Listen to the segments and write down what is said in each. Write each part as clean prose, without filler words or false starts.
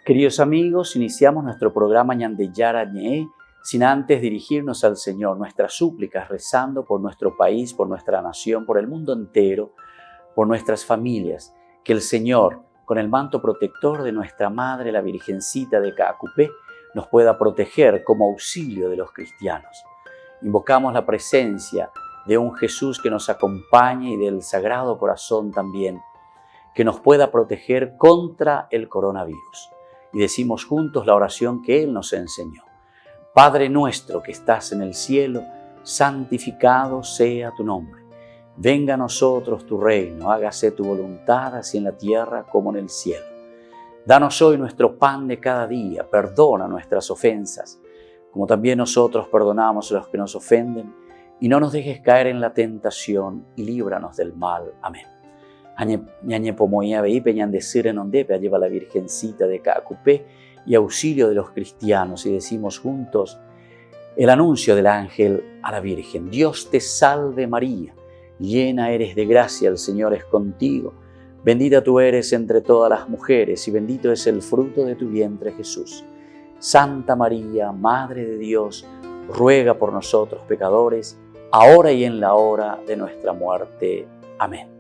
Queridos amigos, iniciamos nuestro programa Ñandeyara Ñe'e sin antes dirigirnos al Señor, nuestras súplicas, rezando por nuestro país, por nuestra nación, por el mundo entero, por nuestras familias. Que el Señor, con el manto protector de nuestra Madre, la Virgencita de Caacupé, nos pueda proteger como auxilio de los cristianos. Invocamos la presencia de un Jesús que nos acompañe y del Sagrado Corazón también, que nos pueda proteger contra el coronavirus. Y decimos juntos la oración que Él nos enseñó. Padre nuestro que estás en el cielo, santificado sea tu nombre. Venga a nosotros tu reino, hágase tu voluntad así en la tierra como en el cielo. Danos hoy nuestro pan de cada día, perdona nuestras ofensas, como también nosotros perdonamos a los que nos ofenden, y no nos dejes caer en la tentación y líbranos del mal. Amén. Ñañe pomoía veipe ñandecir en ondepe, lleva la Virgencita de Caacupé y auxilio de los cristianos, y decimos juntos el anuncio del ángel a la Virgen. Dios te salve María, llena eres de gracia, el Señor es contigo. Bendita tú eres entre todas las mujeres y bendito es el fruto de tu vientre Jesús. Santa María, Madre de Dios, ruega por nosotros pecadores, ahora y en la hora de nuestra muerte. Amén.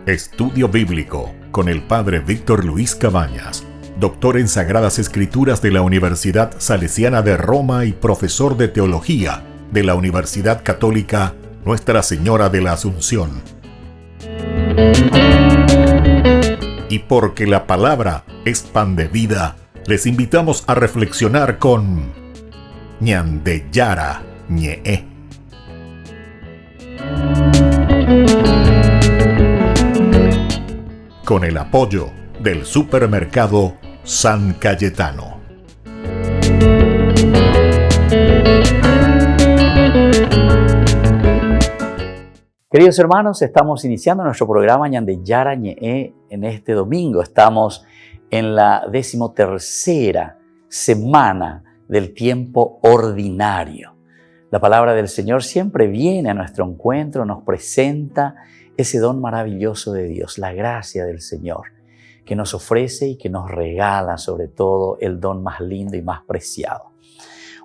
Estudio Bíblico con el Padre Víctor Luis Cabañas, doctor en Sagradas Escrituras de la Universidad Salesiana de Roma y profesor de Teología de la Universidad Católica Nuestra Señora de la Asunción. Y porque la palabra es pan de vida, les invitamos a reflexionar con Ñandeyara Ñe'e. Con el apoyo del supermercado San Cayetano. Queridos hermanos, estamos iniciando nuestro programa Ñandeyara Ñe'e en este domingo. Estamos en la 13ª semana del tiempo ordinario. La palabra del Señor siempre viene a nuestro encuentro, nos presenta ese don maravilloso de Dios, la gracia del Señor, que nos ofrece y que nos regala sobre todo el don más lindo y más preciado.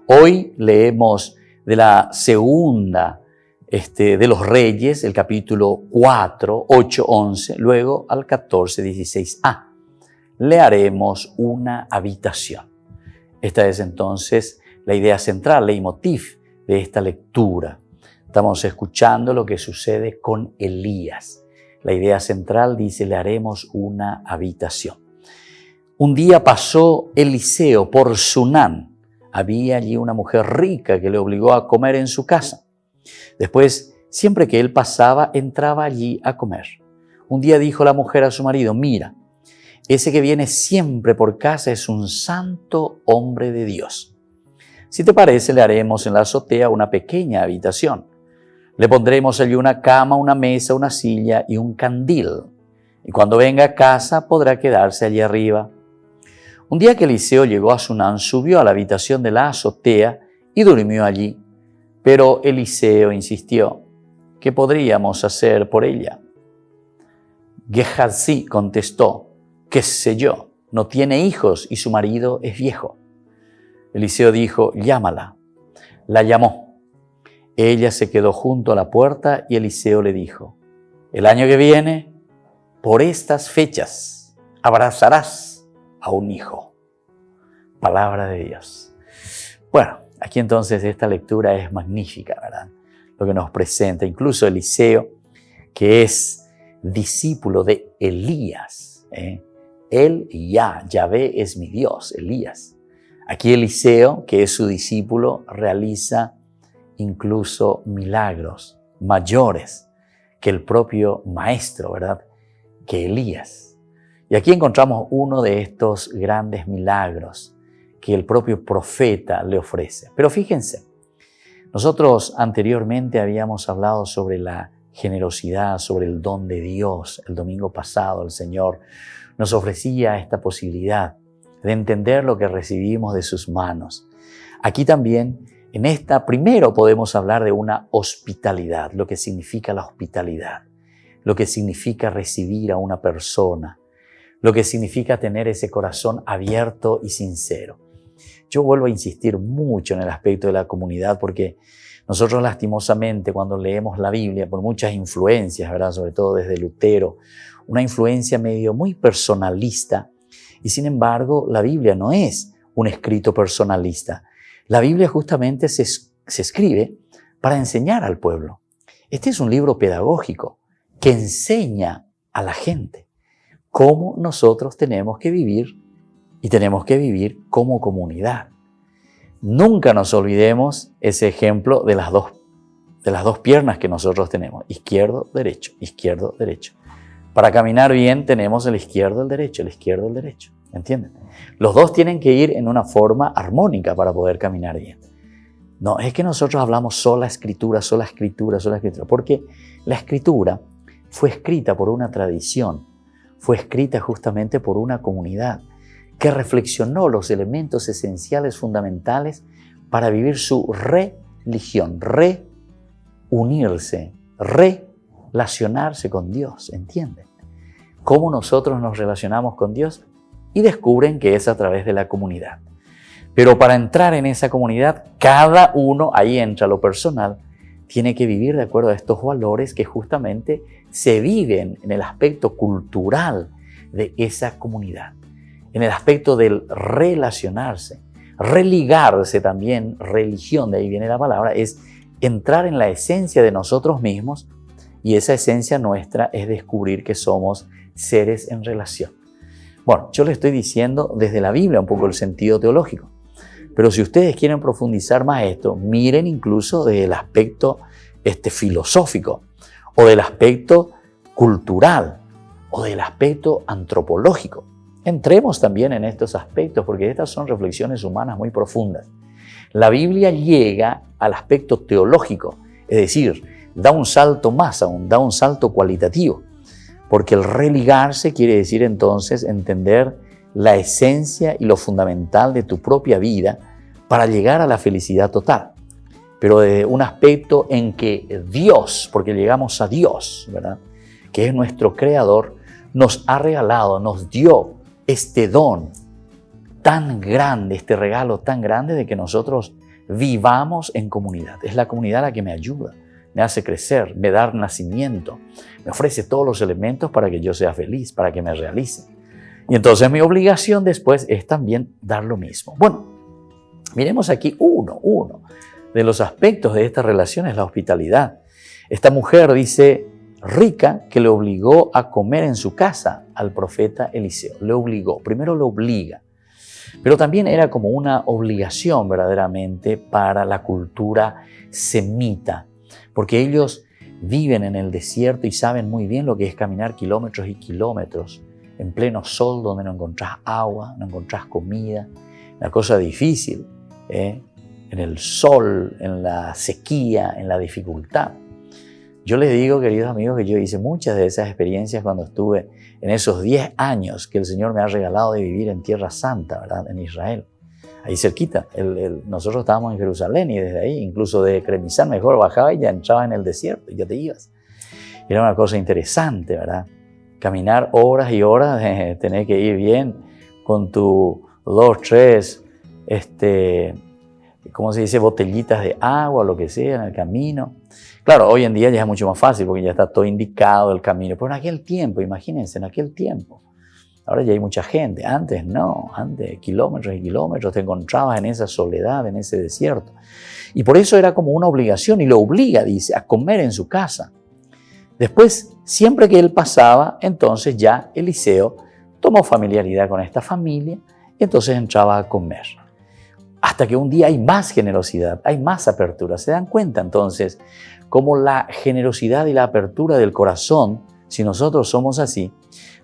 Hoy leemos de la segunda de los Reyes, el capítulo 4, 8, 11, luego al 14, 16a. Le haremos una habitación. Esta es entonces la idea central, leitmotiv de esta lectura. Estamos escuchando lo que sucede con Elías. La idea central dice, le haremos una habitación. Un día pasó Eliseo por Sunán. Había allí una mujer rica que le obligó a comer en su casa. Después, siempre que él pasaba, entraba allí a comer. Un día dijo la mujer a su marido, mira, ese que viene siempre por casa es un santo hombre de Dios. Si te parece, le haremos en la azotea una pequeña habitación. Le pondremos allí una cama, una mesa, una silla y un candil. Y cuando venga a casa podrá quedarse allí arriba. Un día que Eliseo llegó a Sunán, subió a la habitación de la azotea y durmió allí. Pero Eliseo insistió, ¿qué podríamos hacer por ella? Gehazi contestó, ¿qué sé yo? No tiene hijos y su marido es viejo. Eliseo dijo, llámala. La llamó. Ella se quedó junto a la puerta y Eliseo le dijo, el año que viene, por estas fechas, abrazarás a un hijo. Palabra de Dios. Bueno, aquí entonces esta lectura es magnífica, ¿verdad? Lo que nos presenta. Incluso Eliseo, que es discípulo de Elías. Él y Yahvé es mi Dios, Elías. Aquí Eliseo, que es su discípulo, realiza incluso milagros mayores que el propio maestro, ¿verdad? Que Elías. Y aquí encontramos uno de estos grandes milagros que el propio profeta le ofrece. Pero fíjense, nosotros anteriormente habíamos hablado sobre la generosidad, sobre el don de Dios. El domingo pasado el Señor nos ofrecía esta posibilidad de entender lo que recibimos de sus manos. Aquí también En esta primero podemos hablar de una hospitalidad, lo que significa la hospitalidad, lo que significa recibir a una persona, lo que significa tener ese corazón abierto y sincero. Yo vuelvo a insistir mucho en el aspecto de la comunidad porque nosotros lastimosamente cuando leemos la Biblia por muchas influencias, ¿verdad? Sobre todo desde Lutero, una influencia medio muy personalista y sin embargo la Biblia no es un escrito personalista. La Biblia justamente se escribe para enseñar al pueblo. Este es un libro pedagógico que enseña a la gente cómo nosotros tenemos que vivir y tenemos que vivir como comunidad. Nunca nos olvidemos ese ejemplo de las dos piernas que nosotros tenemos, izquierdo, derecho, izquierdo, derecho. Para caminar bien tenemos el izquierdo, el derecho, ¿entienden? Los dos tienen que ir en una forma armónica para poder caminar bien. No, es que nosotros hablamos sola escritura, porque la escritura fue escrita por una tradición, fue escrita justamente por una comunidad que reflexionó los elementos esenciales fundamentales para vivir su religión, reunirse, relacionarse con Dios, ¿entienden? Cómo nosotros nos relacionamos con Dios y descubren que es a través de la comunidad. Pero para entrar en esa comunidad, cada uno, ahí entra lo personal, tiene que vivir de acuerdo a estos valores que justamente se viven en el aspecto cultural de esa comunidad, en el aspecto del relacionarse, religarse también, religión, de ahí viene la palabra, es entrar en la esencia de nosotros mismos y esa esencia nuestra es descubrir que somos seres en relación. Bueno, yo le estoy diciendo desde la Biblia un poco el sentido teológico, pero si ustedes quieren profundizar más esto, miren incluso del aspecto filosófico o del aspecto cultural o del aspecto antropológico. Entremos también en estos aspectos porque estas son reflexiones humanas muy profundas. La Biblia llega al aspecto teológico, es decir, da un salto más aún, da un salto cualitativo, porque el religarse quiere decir entonces entender la esencia y lo fundamental de tu propia vida para llegar a la felicidad total. Pero de un aspecto en que Dios, porque llegamos a Dios, ¿verdad?, que es nuestro creador, nos ha regalado, nos dio este don tan grande, este regalo tan grande de que nosotros vivamos en comunidad. Es la comunidad la que me ayuda, me hace crecer, me da nacimiento, me ofrece todos los elementos para que yo sea feliz, para que me realice. Y entonces mi obligación después es también dar lo mismo. Bueno, miremos aquí uno de los aspectos de esta relación es la hospitalidad. Esta mujer dice rica que le obligó a comer en su casa al profeta Eliseo. Le obligó, primero lo obliga, pero también era como una obligación verdaderamente para la cultura semita, porque ellos viven en el desierto y saben muy bien lo que es caminar kilómetros y kilómetros en pleno sol donde no encontrás agua, no encontrás comida, una cosa difícil, en el sol, en la sequía, en la dificultad. Yo les digo, queridos amigos, que yo hice muchas de esas experiencias cuando estuve en esos 10 años que el Señor me ha regalado de vivir en Tierra Santa, ¿verdad?, en Israel, ahí cerquita. Nosotros estábamos en Jerusalén y desde ahí, incluso de Cremizán, mejor bajaba y ya entraba en el desierto y ya te ibas. Era una cosa interesante, ¿verdad? Caminar horas y horas, tener que ir bien con tu 2, 3, ¿cómo se dice?, botellitas de agua, lo que sea, en el camino. Claro, hoy en día ya es mucho más fácil porque ya está todo indicado el camino, pero en aquel tiempo, imagínense, en aquel tiempo, ahora ya hay mucha gente, antes no, antes kilómetros y kilómetros te encontrabas en esa soledad, en ese desierto. Y por eso era como una obligación y lo obliga, dice, a comer en su casa. Después, siempre que él pasaba, entonces ya Eliseo tomó familiaridad con esta familia y entonces entraba a comer. Hasta que un día hay más generosidad, hay más apertura. ¿Se dan cuenta entonces cómo la generosidad y la apertura del corazón, si nosotros somos así,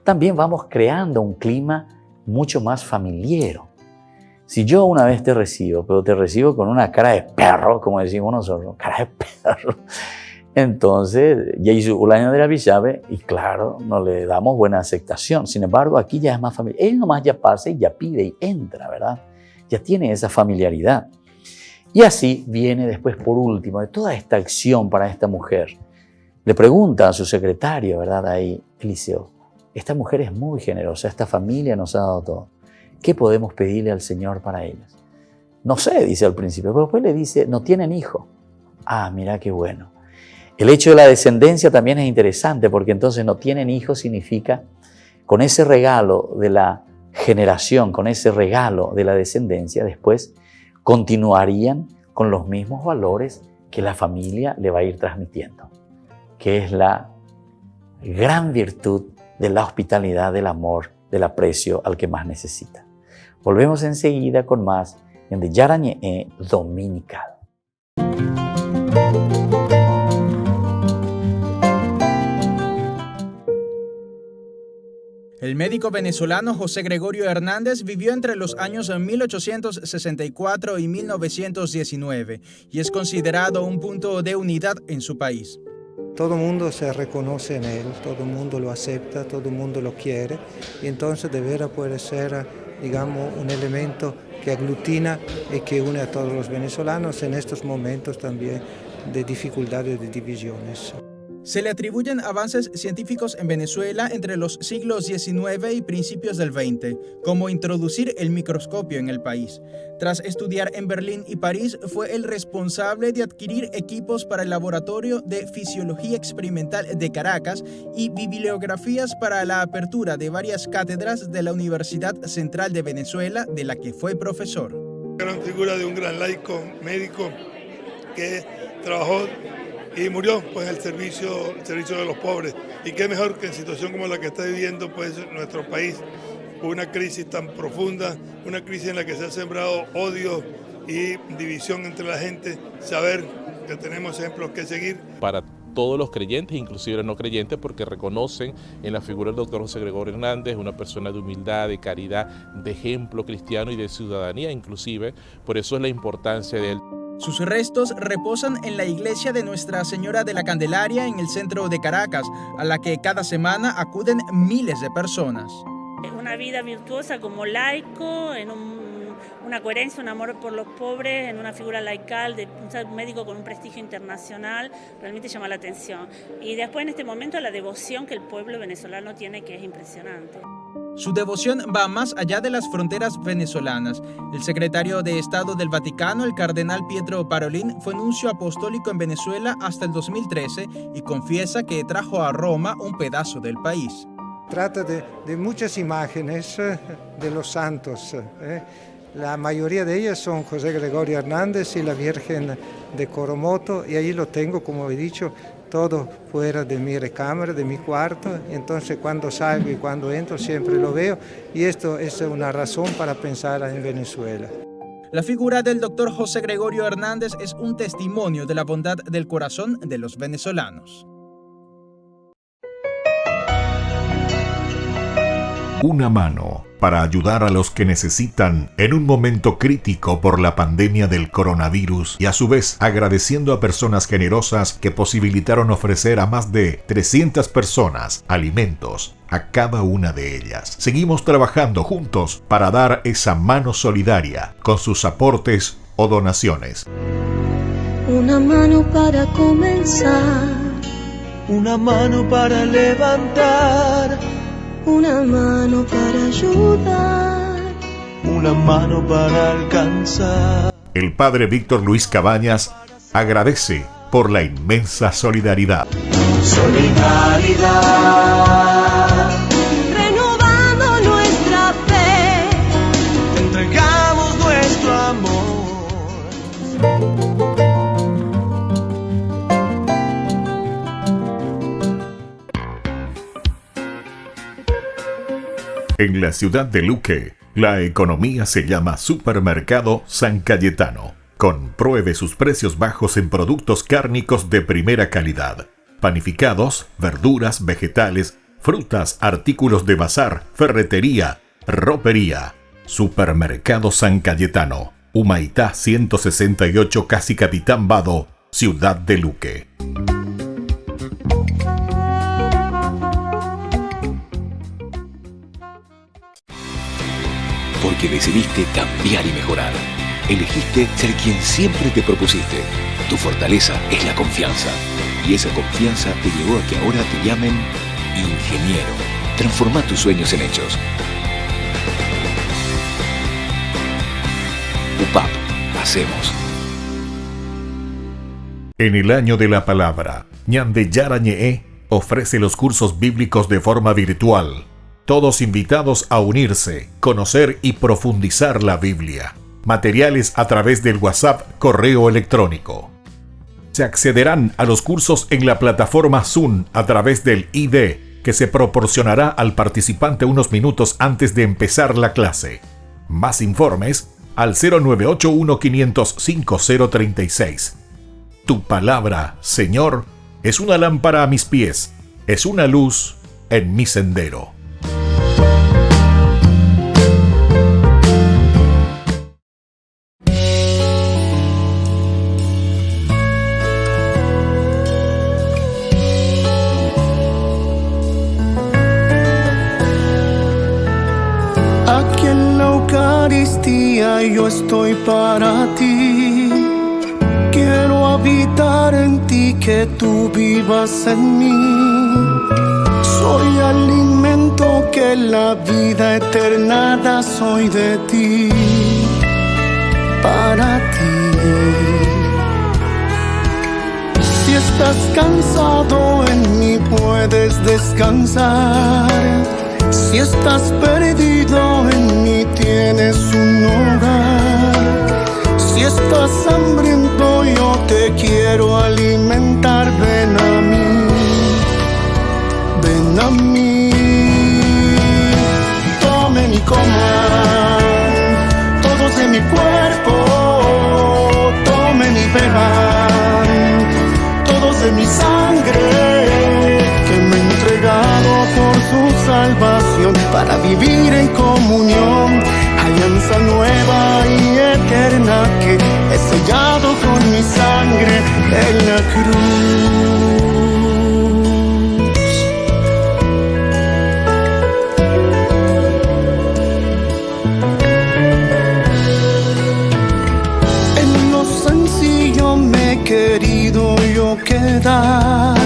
también vamos creando un clima mucho más familiar? Si yo una vez te recibo, pero te recibo con una cara de perro, como decimos nosotros, cara de perro, entonces ya hizo un año de la Bisabe y claro, no le damos buena aceptación. Sin embargo, aquí ya es más familiar. Él nomás ya pasa y ya pide y entra, ¿verdad? Ya tiene esa familiaridad. Y así viene después, por último, de toda esta acción para esta mujer. Le pregunta a su secretario, ¿verdad? Ahí, Eliseo, esta mujer es muy generosa, esta familia nos ha dado todo. ¿Qué podemos pedirle al Señor para ellas? No sé, dice al principio, pero después le dice, no tienen hijo. Ah, mira qué bueno. El hecho de la descendencia también es interesante, porque entonces no tienen hijos significa, con ese regalo de la generación, con ese regalo de la descendencia, después continuarían con los mismos valores que la familia le va a ir transmitiendo, que es la gran virtud de la hospitalidad, del amor, del aprecio al que más necesita. Volvemos enseguida con más en de Yara Ñe'e Dominical. El médico venezolano José Gregorio Hernández vivió entre los años 1864 y 1919 y es considerado un punto de unidad en su país. Todo el mundo se reconoce en él, todo el mundo lo acepta, todo el mundo lo quiere y entonces de veras puede ser, digamos, un elemento que aglutina y que une a todos los venezolanos en estos momentos también de dificultades, de divisiones. Se le atribuyen avances científicos en Venezuela entre los siglos XIX y principios del XX, como introducir el microscopio en el país. Tras estudiar en Berlín y París, fue el responsable de adquirir equipos para el Laboratorio de Fisiología Experimental de Caracas y bibliografías para la apertura de varias cátedras de la Universidad Central de Venezuela, de la que fue profesor. Gran figura de un gran laico médico que trabajó y murió pues, en el servicio de los pobres. Y qué mejor que en situación como la que está viviendo pues, nuestro país, una crisis tan profunda, una crisis en la que se ha sembrado odio y división entre la gente, saber que tenemos ejemplos que seguir. Para todos los creyentes, inclusive los no creyentes, porque reconocen en la figura del doctor José Gregorio Hernández una persona de humildad, de caridad, de ejemplo cristiano y de ciudadanía inclusive, por eso es la importancia de él. Sus restos reposan en la iglesia de Nuestra Señora de la Candelaria en el centro de Caracas, a la que cada semana acuden miles de personas. Una vida virtuosa como laico, en una coherencia, un amor por los pobres, en una figura laical, de un médico con un prestigio internacional, realmente llama la atención. Y después en este momento la devoción que el pueblo venezolano tiene, que es impresionante. Su devoción va más allá de las fronteras venezolanas. El secretario de Estado del Vaticano, el cardenal Pietro Parolin, fue nuncio apostólico en Venezuela hasta el 2013 y confiesa que trajo a Roma un pedazo del país. Trata de muchas imágenes de los santos. La mayoría de ellas son José Gregorio Hernández y la Virgen de Coromoto, y ahí lo tengo, como he dicho, todo fuera de mi recámara, de mi cuarto, y entonces cuando salgo y cuando entro siempre lo veo, y esto es una razón para pensar en Venezuela. La figura del doctor José Gregorio Hernández es un testimonio de la bondad del corazón de los venezolanos. Una mano para ayudar a los que necesitan en un momento crítico por la pandemia del coronavirus y a su vez agradeciendo a personas generosas que posibilitaron ofrecer a más de 300 personas alimentos a cada una de ellas. Seguimos trabajando juntos para dar esa mano solidaria con sus aportes o donaciones. Una mano para comenzar, una mano para levantar, una mano para ayudar, una mano para alcanzar. El padre Víctor Luis Cabañas agradece por la inmensa solidaridad. Solidaridad, renovando nuestra fe, entregamos nuestro amor. En la ciudad de Luque, la economía se llama Supermercado San Cayetano. Compruebe sus precios bajos en productos cárnicos de primera calidad. Panificados, verduras, vegetales, frutas, artículos de bazar, ferretería, ropería. Supermercado San Cayetano, Humaitá 168, Casi Capitán Vado, ciudad de Luque. Porque decidiste cambiar y mejorar. elegiste ser quien siempre te propusiste. Tu fortaleza es la confianza. Y esa confianza te llevó a que ahora te llamen ingeniero. Transforma tus sueños en hechos. UPAP. Hacemos. En el año de la palabra, Ñande Yara Ñe'e ofrece los cursos bíblicos de forma virtual. Todos invitados a unirse, conocer y profundizar la Biblia. Materiales a través del WhatsApp, correo electrónico. Se accederán a los cursos en la plataforma Zoom a través del ID, que se proporcionará al participante unos minutos antes de empezar la clase. Más informes al 0981-500-5036. Tu palabra, Señor, es una lámpara a mis pies, es una luz en mi sendero. Aquí en la Eucaristía yo estoy para ti. Quiero habitar en ti, que tú vivas en mí. Soy alimento que la vida eterna da, soy de ti, para ti. Si estás cansado en mí puedes descansar. Si estás perdido en mí tienes un hogar. Si estás hambriento yo te quiero alimentar. Ven a mí, ven a mí. Tomen y coman todos de mi cuerpo. Tomen y beban todos de mi sangre, que me he entregado por su salvación, para vivir en comunión, alianza nueva y eterna que he sellado con mi sangre en la cruz. En lo sencillo me he querido yo quedar.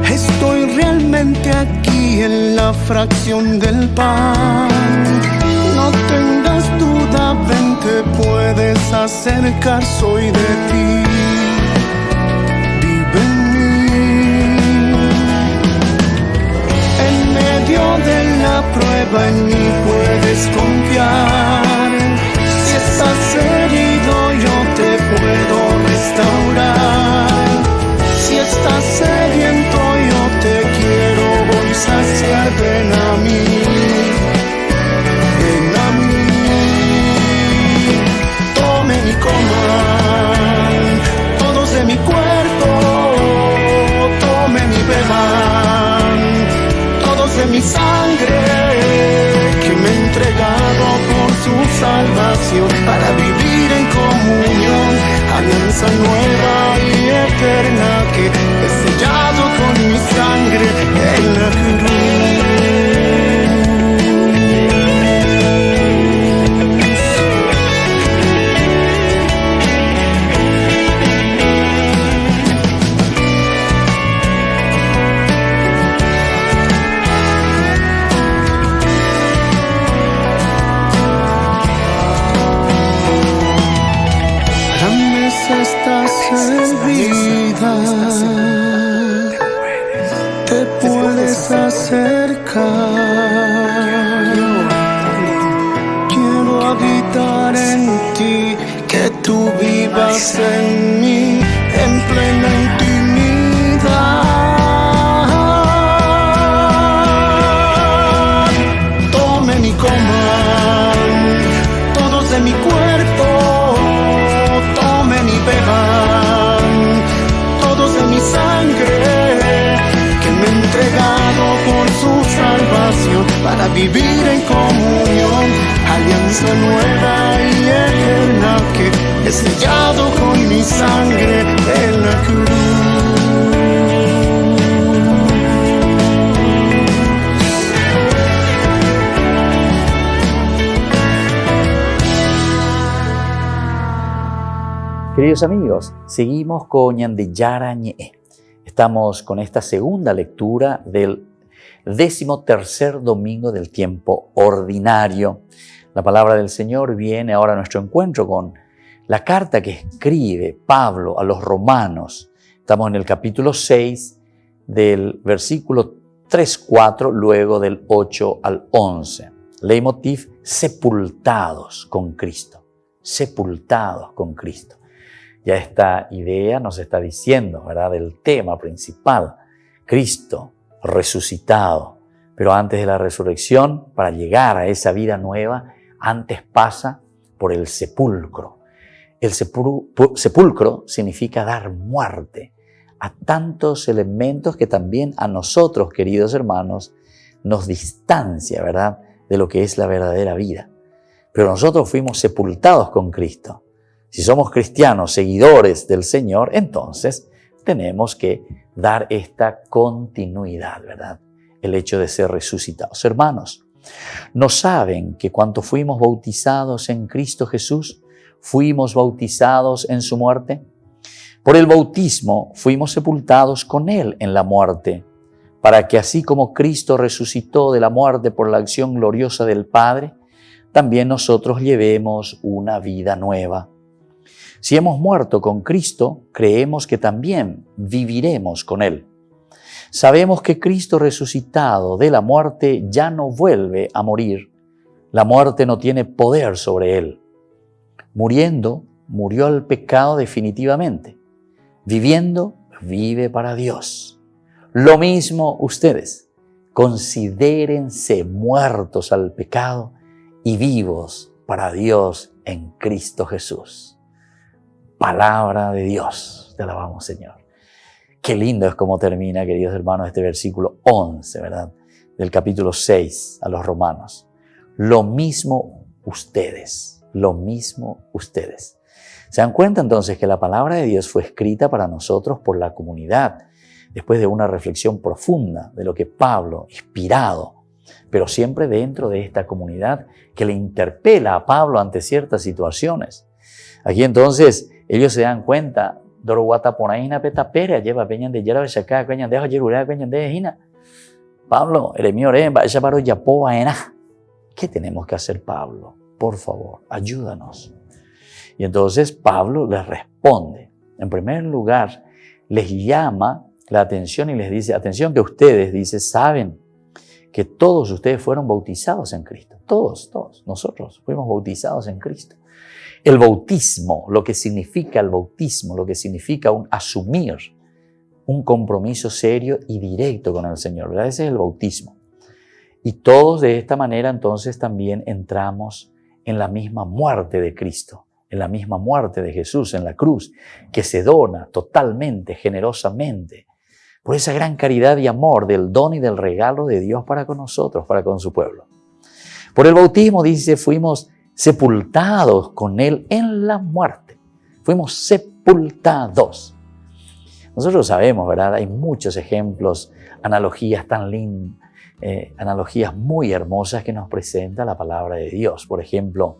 Estoy realmente aquí en la fracción del pan. No tengas duda, ven, te puedes acercar, soy de ti. Vive en mí. En medio de la prueba en mí puedes confiar. Si estás herido yo te puedo restaurar. Si estás sediento yo te quiero hoy saciar. Ven a mí, ven a mí. Tomen y coman todos de mi cuerpo. Tomen y beban todos de mi sangre, que me he entregado por su salvación, para vivir en comunión, alianza nueva y eterna que he sellado con mi sangre en la cruz. La mesa está servida, te puedes acercar. Quiero habitar en ti, que tú vivas en mí, en plena intimidad. Tomen y coman todos de mi cuerpo. Tomen y beban todos de mi sangre, que me he entregado por su salvación, para vivir en comunión, alianza nueva y eterna que he sellado con mi sangre en la cruz. Queridos amigos, seguimos con Ñande Yara Ñe'e. Estamos con esta segunda lectura del 13º domingo del tiempo ordinario. La palabra del Señor viene ahora a nuestro encuentro con la carta que escribe Pablo a los romanos. Estamos en el capítulo 6 del versículo 3-4, luego del 8 al 11. Leitmotiv: sepultados con Cristo. Sepultados con Cristo. Ya esta idea nos está diciendo, ¿verdad?, del tema principal, Cristo resucitado. Pero antes de la resurrección, para llegar a esa vida nueva, antes pasa por el sepulcro. El sepulcro significa dar muerte a tantos elementos que también a nosotros, queridos hermanos, nos distancia, ¿verdad?, de lo que es la verdadera vida. Pero nosotros fuimos sepultados con Cristo. Si somos cristianos, seguidores del Señor, entonces tenemos que dar esta continuidad, ¿verdad? El hecho de ser resucitados. Hermanos, ¿no saben que cuando fuimos bautizados en Cristo Jesús, fuimos bautizados en su muerte? Por el bautismo fuimos sepultados con Él en la muerte, para que así como Cristo resucitó de la muerte por la acción gloriosa del Padre, también nosotros llevemos una vida nueva. Si hemos muerto con Cristo, creemos que también viviremos con Él. Sabemos que Cristo resucitado de la muerte ya no vuelve a morir. La muerte no tiene poder sobre Él. Muriendo, murió al pecado definitivamente. Viviendo, vive para Dios. Lo mismo ustedes. Considérense muertos al pecado y vivos para Dios en Cristo Jesús. Palabra de Dios. Te alabamos, Señor. Qué lindo es cómo termina, queridos hermanos, este versículo 11, ¿verdad?, del capítulo 6 a los romanos. Lo mismo ustedes. Lo mismo ustedes. ¿Se dan cuenta entonces que la palabra de Dios fue escrita para nosotros por la comunidad, después de una reflexión profunda de lo que Pablo, inspirado, pero siempre dentro de esta comunidad que le interpela a Pablo ante ciertas situaciones? Aquí entonces ellos se dan cuenta, Pablo, ¿qué tenemos que hacer, Pablo? Por favor, ayúdanos. Y entonces Pablo les responde. En primer lugar, les llama la atención y les dice, atención que ustedes, dice, saben que todos ustedes fueron bautizados en Cristo. Todos, nosotros fuimos bautizados en Cristo. El bautismo, lo que significa el bautismo, lo que significa asumir un compromiso serio y directo con el Señor, ¿verdad? Ese es el bautismo. Y todos de esta manera entonces también entramos en la misma muerte de Cristo, en la misma muerte de Jesús en la cruz, que se dona totalmente, generosamente, por esa gran caridad y amor del don y del regalo de Dios para con nosotros, para con su pueblo. Por el bautismo, dice, fuimos sepultados con Él en la muerte. Fuimos sepultados. Nosotros sabemos, ¿verdad? Hay muchos ejemplos, analogías tan lindas, analogías muy hermosas que nos presenta la palabra de Dios. Por ejemplo,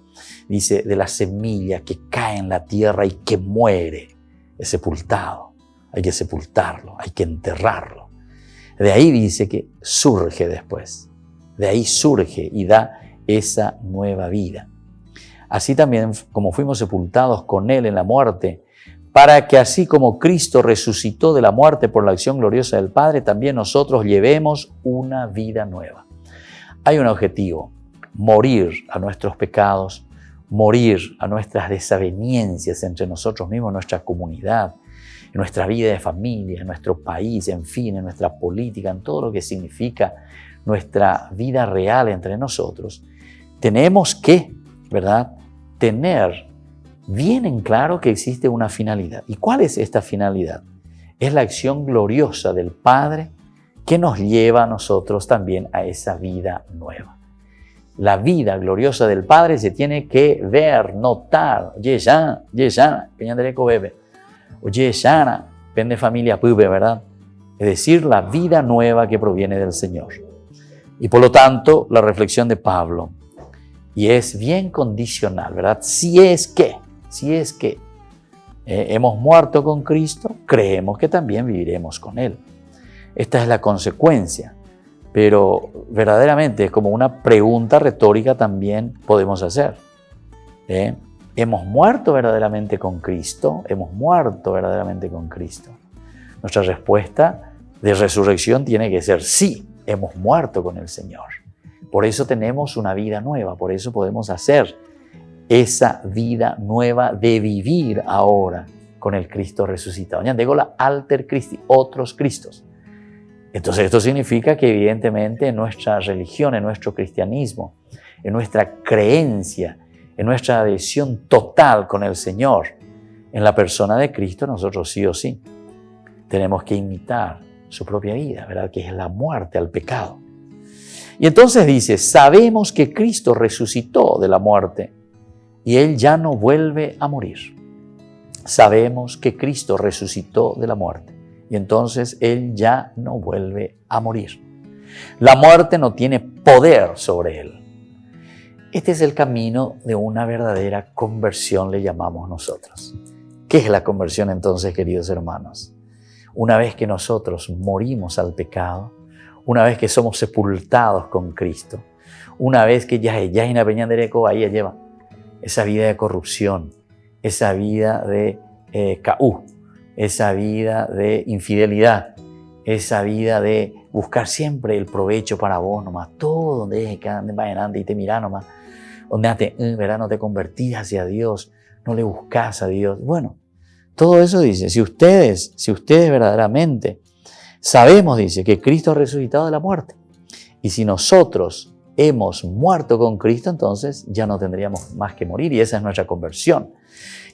dice de la semilla que cae en la tierra y que muere, es sepultado. Hay que sepultarlo, hay que enterrarlo. De ahí dice que surge después. De ahí surge y da esa nueva vida. Así también como fuimos sepultados con Él en la muerte, para que así como Cristo resucitó de la muerte por la acción gloriosa del Padre, también nosotros llevemos una vida nueva. Hay un objetivo: morir a nuestros pecados, morir a nuestras desavenencias entre nosotros mismos, en nuestra comunidad, en nuestra vida de familia, en nuestro país, en fin, en nuestra política, en todo lo que significa nuestra vida real entre nosotros. Tenemos que, ¿verdad?, tener bien en claro que existe una finalidad. ¿Y cuál es esta finalidad? Es la acción gloriosa del Padre que nos lleva a nosotros también a esa vida nueva. La vida gloriosa del Padre se tiene que ver, notar. ¿Verdad? Es decir, la vida nueva que proviene del Señor. Y por lo tanto, la reflexión de Pablo, y es bien condicional, ¿verdad? Si es que, Hemos muerto con Cristo, creemos que también viviremos con Él. Esta es la consecuencia, pero verdaderamente es como una pregunta retórica también podemos hacer. ¿Hemos muerto verdaderamente con Cristo? ¿Hemos muerto verdaderamente con Cristo? Nuestra respuesta de resurrección tiene que ser sí, hemos muerto con el Señor. Por eso tenemos una vida nueva, por eso podemos hacer esa vida nueva de vivir ahora con el Cristo resucitado. Ya digo la alter Christi, otros Cristos. Entonces esto significa que evidentemente en nuestra religión, en nuestro cristianismo, en nuestra creencia, en nuestra adhesión total con el Señor, en la persona de Cristo, nosotros sí o sí tenemos que imitar su propia vida, ¿verdad? Que es la muerte al pecado. Y entonces dice, sabemos que Cristo resucitó de la muerte y Él ya no vuelve a morir. Sabemos que Cristo resucitó de la muerte y entonces Él ya no vuelve a morir. La muerte no tiene poder sobre Él. Este es el camino de una verdadera conversión, le llamamos nosotros. ¿Qué es la conversión entonces, queridos hermanos? Una vez que nosotros morimos al pecado, una vez que somos sepultados con Cristo, una vez que ya ina peñandereco ahí lleva esa vida de corrupción, esa vida de caú, esa vida de infidelidad, esa vida de buscar siempre el provecho para vos nomás, todo donde es que ande va adelante y te mira nomás, donde no te convertís hacia Dios, no le buscas a Dios. Bueno, todo eso dice, si ustedes verdaderamente sabemos, dice, que Cristo ha resucitado de la muerte, y si nosotros hemos muerto con Cristo, entonces ya no tendríamos más que morir, y esa es nuestra conversión.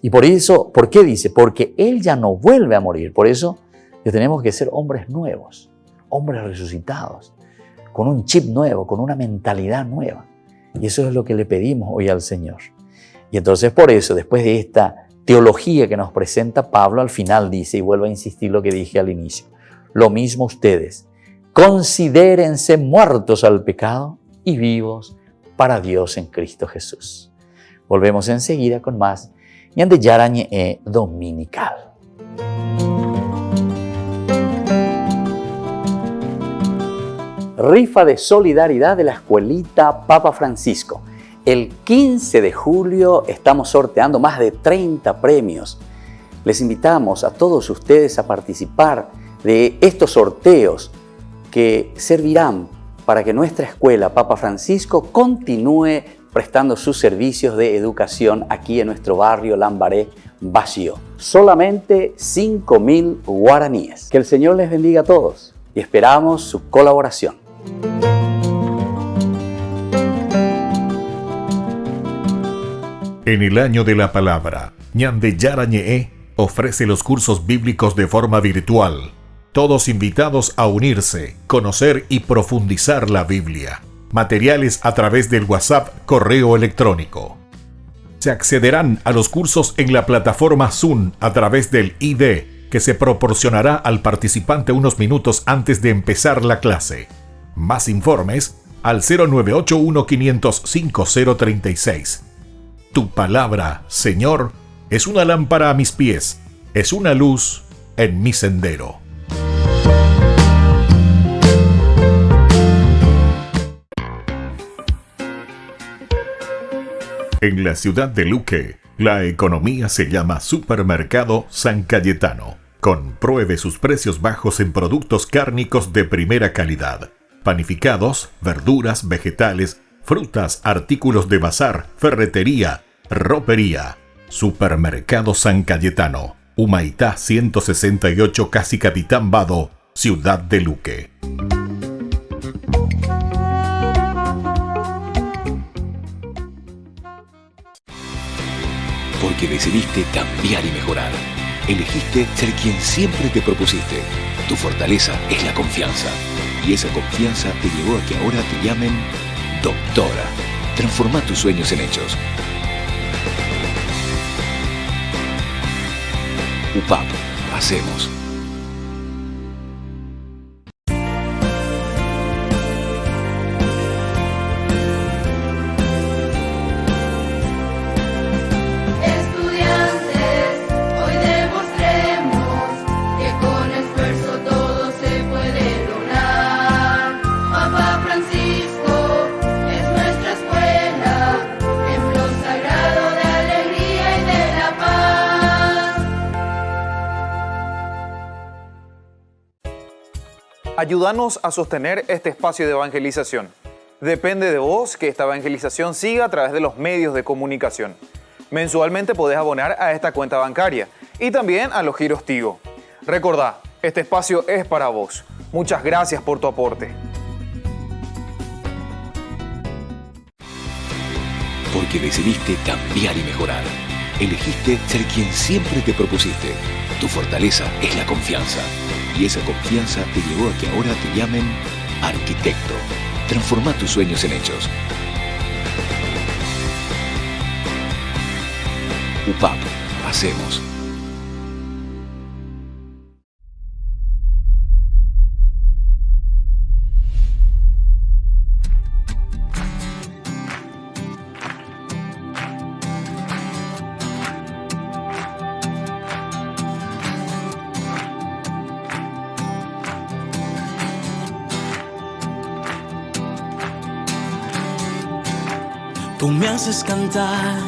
Y por eso, ¿por qué dice? Porque Él ya no vuelve a morir. Por eso tenemos que ser hombres nuevos, hombres resucitados, con un chip nuevo, con una mentalidad nueva. Y eso es lo que le pedimos hoy al Señor. Y entonces por eso, después de esta teología que nos presenta Pablo, al final dice, y vuelvo a insistir lo que dije al inicio, lo mismo ustedes, considérense muertos al pecado y vivos para Dios en Cristo Jesús. Volvemos enseguida con más Ñande Yarañe Dominical. Rifa de solidaridad de la Escuelita Papa Francisco. El 15 de julio estamos sorteando más de 30 premios. Les invitamos a todos ustedes a participar de estos sorteos que servirán para que nuestra escuela Papa Francisco continúe prestando sus servicios de educación aquí en nuestro barrio Lambaré Vacío. Solamente 5.000 guaraníes. Que el Señor les bendiga a todos y esperamos su colaboración. En el año de la palabra, Ñande Yarañe ofrece los cursos bíblicos de forma virtual. Todos invitados a unirse, conocer y profundizar la Biblia. Materiales a través del WhatsApp, correo electrónico. Se accederán a los cursos en la plataforma Zoom a través del ID que se proporcionará al participante unos minutos antes de empezar la clase. Más informes al 0981-500-5036. Tu palabra, Señor, es una lámpara a mis pies, es una luz en mi sendero. En la ciudad de Luque, la economía se llama Supermercado San Cayetano. Compruebe sus precios bajos en productos cárnicos de primera calidad. Panificados, verduras, vegetales, frutas, artículos de bazar, ferretería, ropería. Supermercado San Cayetano, Humaitá 168, Casi Capitán Vado, ciudad de Luque. Porque decidiste cambiar y mejorar. Elegiste ser quien siempre te propusiste. Tu fortaleza es la confianza. Y esa confianza te llevó a que ahora te llamen doctora. Transforma tus sueños en hechos. UPAP. Hacemos. Estudiantes, hoy Ayúdanos a sostener este espacio de evangelización. Depende de vos que esta evangelización siga a través de los medios de comunicación. Mensualmente podés abonar a esta cuenta bancaria y también a los giros Tigo. Recordá, este espacio es para vos. Muchas gracias por tu aporte. Porque decidiste cambiar y mejorar. Elegiste ser quien siempre te propusiste. Tu fortaleza es la confianza. Y esa confianza te llevó a que ahora te llamen arquitecto. Transforma tus sueños en hechos. UPAP. Hacemos. Tú me haces cantar,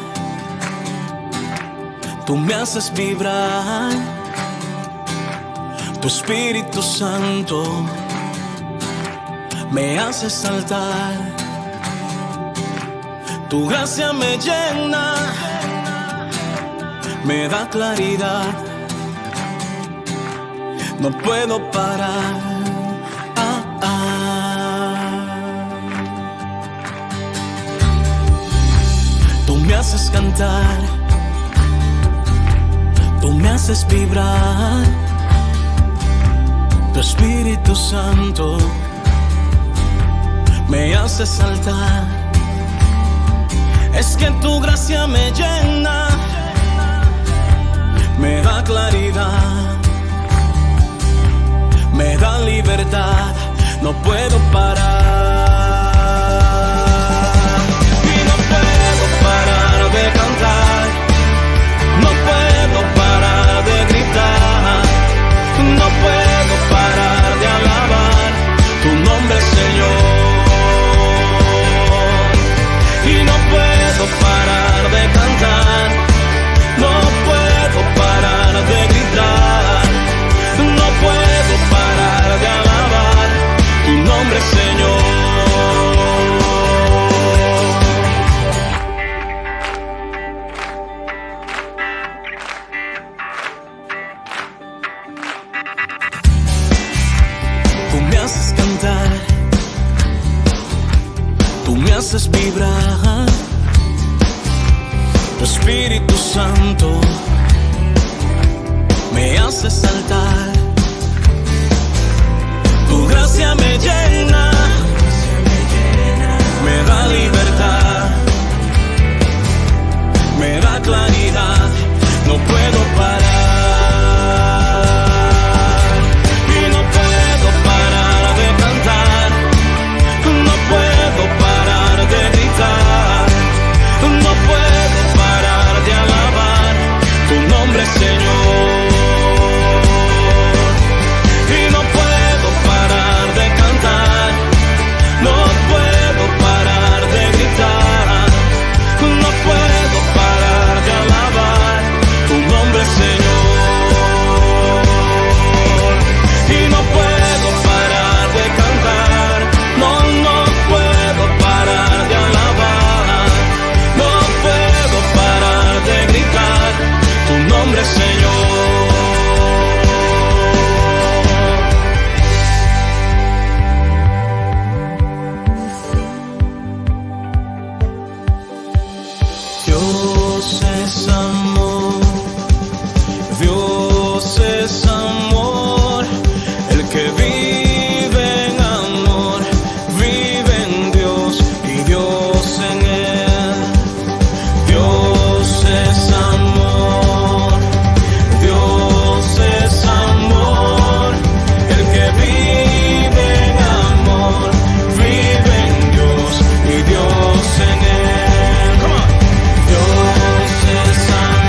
tú me haces vibrar, tu Espíritu Santo me hace saltar, tu gracia me llena, me da claridad, no puedo parar. Tú me haces cantar, tú me haces vibrar, tu Espíritu Santo me hace saltar. Es que tu gracia me llena, me da claridad, me da libertad, no puedo parar. De cantar, no puedo parar de gritar, no puedo parar de alabar tu nombre, Señor, y no puedo parar de cantar, no puedo parar de gritar, no puedo parar de alabar tu nombre, Señor. Tú me haces vibrar, tu Espíritu Santo me hace saltar, tu gracia me llena, me da libertad, me da claridad, no puedo parar. Señor, y no puedo parar de cantar, no puedo parar de gritar, no puedo parar de alabar tu nombre, Señor, y no puedo parar de cantar, no puedo parar de alabar, no puedo parar de gritar tu nombre, Señor. Dios es amor, Dios es amor, el que vive en amor, vive en Dios y Dios en él. Dios es amor, Dios es amor, el que vive en amor, vive en Dios y Dios en él. Dios es amor.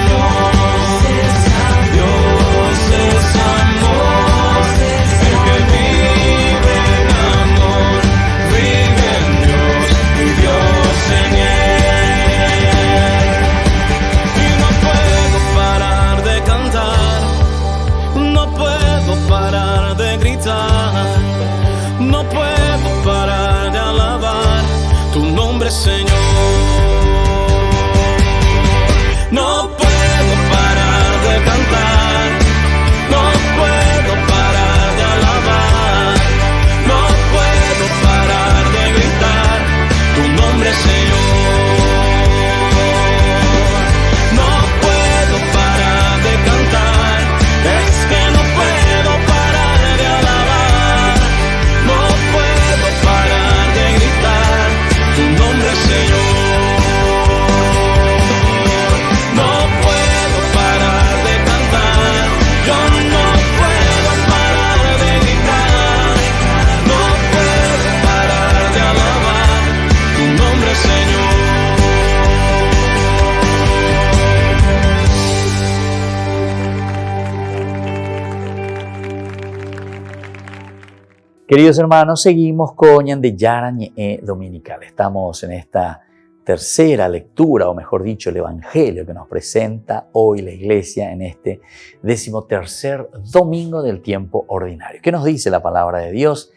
Queridos hermanos, seguimos con Ñande Yara Ñe'e Dominical. Estamos en esta tercera lectura, o mejor dicho, el Evangelio que nos presenta hoy la Iglesia en este 13º domingo del tiempo ordinario. ¿Qué nos dice la palabra de Dios?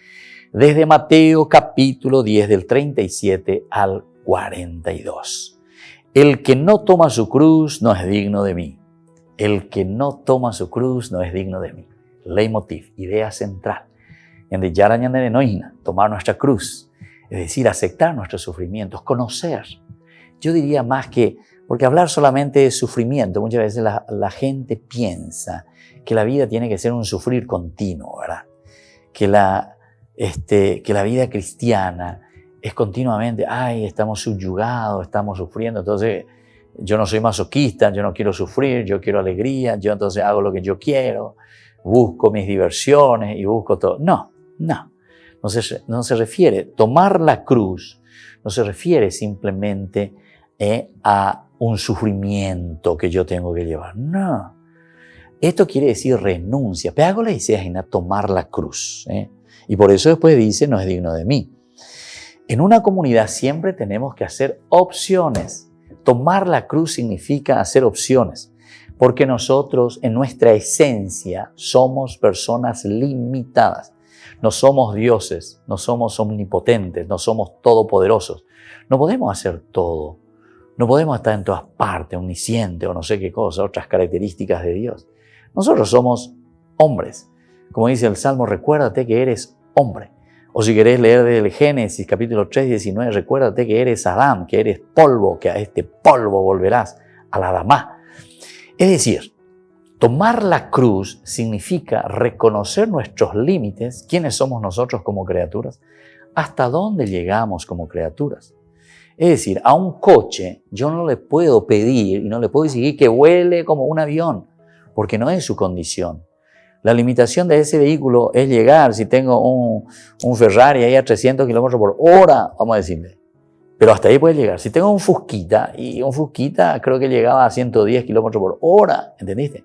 Desde Mateo capítulo 10 del 37 al 42. El que no toma su cruz no es digno de mí. El que no toma su cruz no es digno de mí. Leitmotiv, idea central. Ñande Yara Ñande Noina, tomar nuestra cruz, es decir, aceptar nuestros sufrimientos, conocer. Yo diría más que, porque hablar solamente de sufrimiento, muchas veces la gente piensa que la vida tiene que ser un sufrir continuo, ¿verdad? Que la vida cristiana es continuamente, estamos subyugados, estamos sufriendo, entonces yo no soy masoquista, yo no quiero sufrir, yo quiero alegría, yo entonces hago lo que yo quiero, busco mis diversiones y busco todo. No se refiere, tomar la cruz no se refiere simplemente a un sufrimiento que yo tengo que llevar. No. Esto quiere decir renuncia. Pero hago la idea en tomar la cruz. Y por eso después dice, no es digno de mí. En una comunidad siempre tenemos que hacer opciones. Tomar la cruz significa hacer opciones. Porque nosotros, en nuestra esencia, somos personas limitadas. No somos dioses, no somos omnipotentes, no somos todopoderosos. No podemos hacer todo. No podemos estar en todas partes, omnisciente o no sé qué cosa, otras características de Dios. Nosotros somos hombres. Como dice el Salmo, recuérdate que eres hombre. O si querés leer desde el Génesis, capítulo 3, 19, recuérdate que eres Adán, que eres polvo, que a este polvo volverás, al Adamá. Es decir, tomar la cruz significa reconocer nuestros límites, quiénes somos nosotros como criaturas, hasta dónde llegamos como criaturas. Es decir, a un coche yo no le puedo pedir y no le puedo exigir que vuele como un avión, porque no es su condición. La limitación de ese vehículo es llegar, si tengo un Ferrari ahí a 300 kilómetros por hora, vamos a decirle, pero hasta ahí puede llegar. Si tengo un Fusquita, y un Fusquita creo que llegaba a 110 kilómetros por hora, ¿entendiste?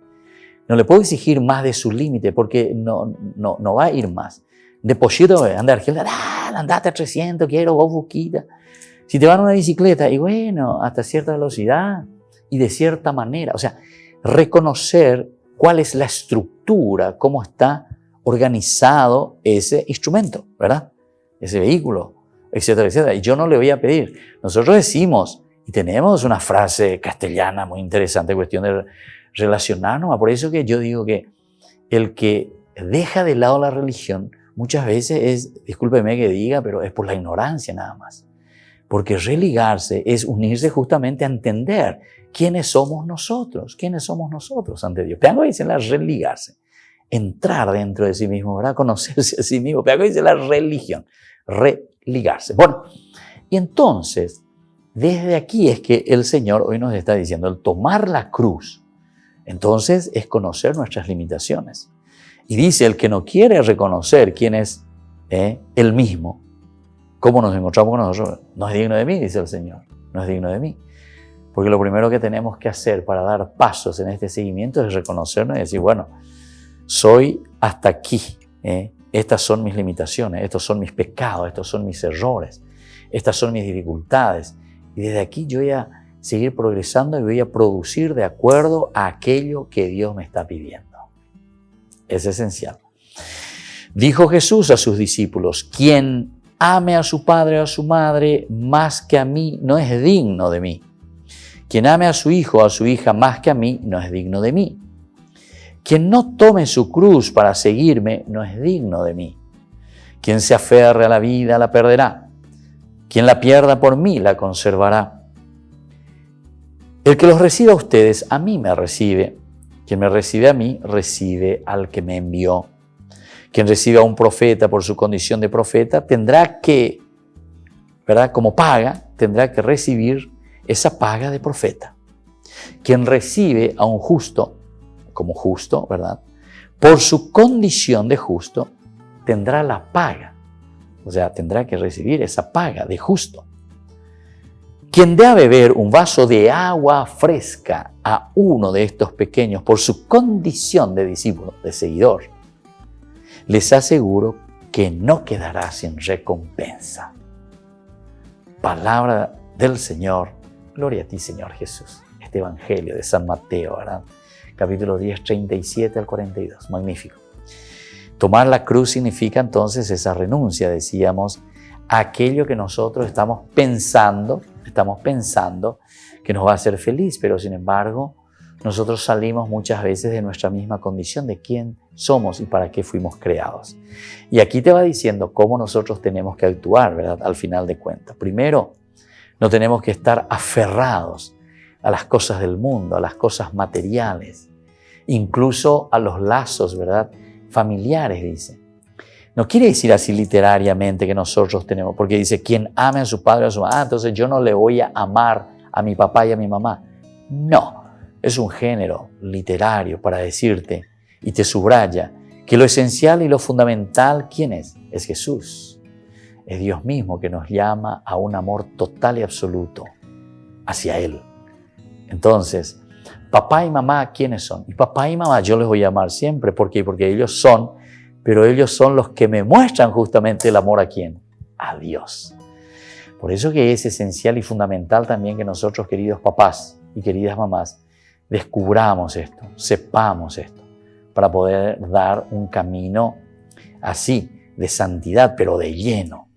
No le puedo exigir más de su límite porque no va a ir más. De pollito, anda Argelia, andate a 300, quiero vos Fusquita. Si te van a una bicicleta, y bueno, hasta cierta velocidad y de cierta manera. O sea, reconocer cuál es la estructura, cómo está organizado ese instrumento, ¿verdad? Ese vehículo, etcétera, etcétera. Y yo no le voy a pedir. Nosotros decimos, y tenemos una frase castellana muy interesante, cuestión de relacionarnos. Por eso que yo digo que el que deja de lado la religión muchas veces es, discúlpeme que diga, pero es por la ignorancia nada más. Porque religarse es unirse justamente a entender quiénes somos nosotros ante Dios. Pero dice la religarse, entrar dentro de sí mismo, ¿verdad? Conocerse a sí mismo. Pero dice la religión, religarse. Bueno, y entonces, desde aquí es que el Señor hoy nos está diciendo, el tomar la cruz, entonces es conocer nuestras limitaciones. Y dice, el que no quiere reconocer quién es él mismo, cómo nos encontramos con nosotros, no es digno de mí, dice el Señor, no es digno de mí. Porque lo primero que tenemos que hacer para dar pasos en este seguimiento es reconocernos y decir, bueno, soy hasta aquí, estas son mis limitaciones, estos son mis pecados, estos son mis errores, estas son mis dificultades. Y desde aquí yo voy a seguir progresando y voy a producir de acuerdo a aquello que Dios me está pidiendo. Es esencial. Dijo Jesús a sus discípulos, quien ame a su padre o a su madre más que a mí no es digno de mí. Quien ame a su hijo o a su hija más que a mí no es digno de mí. Quien no tome su cruz para seguirme no es digno de mí. Quien se aferre a la vida la perderá. Quien la pierda por mí la conservará. El que los reciba a ustedes, a mí me recibe. Quien me recibe a mí, recibe al que me envió. Quien recibe a un profeta por su condición de profeta, tendrá que, ¿verdad? Como paga, tendrá que recibir esa paga de profeta. Quien recibe a un justo, como justo, ¿verdad? Por su condición de justo, tendrá la paga. O sea, tendrá que recibir esa paga de justo. Quien dé a beber un vaso de agua fresca a uno de estos pequeños por su condición de discípulo, de seguidor, les aseguro que no quedará sin recompensa. Palabra del Señor. Gloria a ti, Señor Jesús. Este Evangelio de San Mateo, ¿verdad? Capítulo 10, 37 al 42. Magnífico. Tomar la cruz significa entonces esa renuncia, decíamos, a aquello que nosotros estamos pensando que nos va a hacer feliz, pero sin embargo, nosotros salimos muchas veces de nuestra misma condición, de quién somos y para qué fuimos creados. Y aquí te va diciendo cómo nosotros tenemos que actuar, ¿verdad? Al final de cuentas. Primero, no tenemos que estar aferrados a las cosas del mundo, a las cosas materiales, incluso a los lazos, ¿verdad? Familiares, dice. No quiere decir así literariamente que nosotros tenemos, porque dice, quien ame a su padre o a su mamá, entonces yo no le voy a amar a mi papá y a mi mamá. No, es un género literario para decirte, y te subraya, que lo esencial y lo fundamental, ¿quién es? Es Jesús. Es Dios mismo que nos llama a un amor total y absoluto hacia Él. Entonces, papá y mamá, ¿quiénes son? Y papá y mamá yo les voy a amar siempre. ¿Por qué? Porque ellos son, pero ellos son los que me muestran justamente el amor ¿a quién? A Dios. Por eso que es esencial y fundamental también que nosotros, queridos papás y queridas mamás, descubramos esto, sepamos esto, para poder dar un camino así, de santidad, pero de lleno.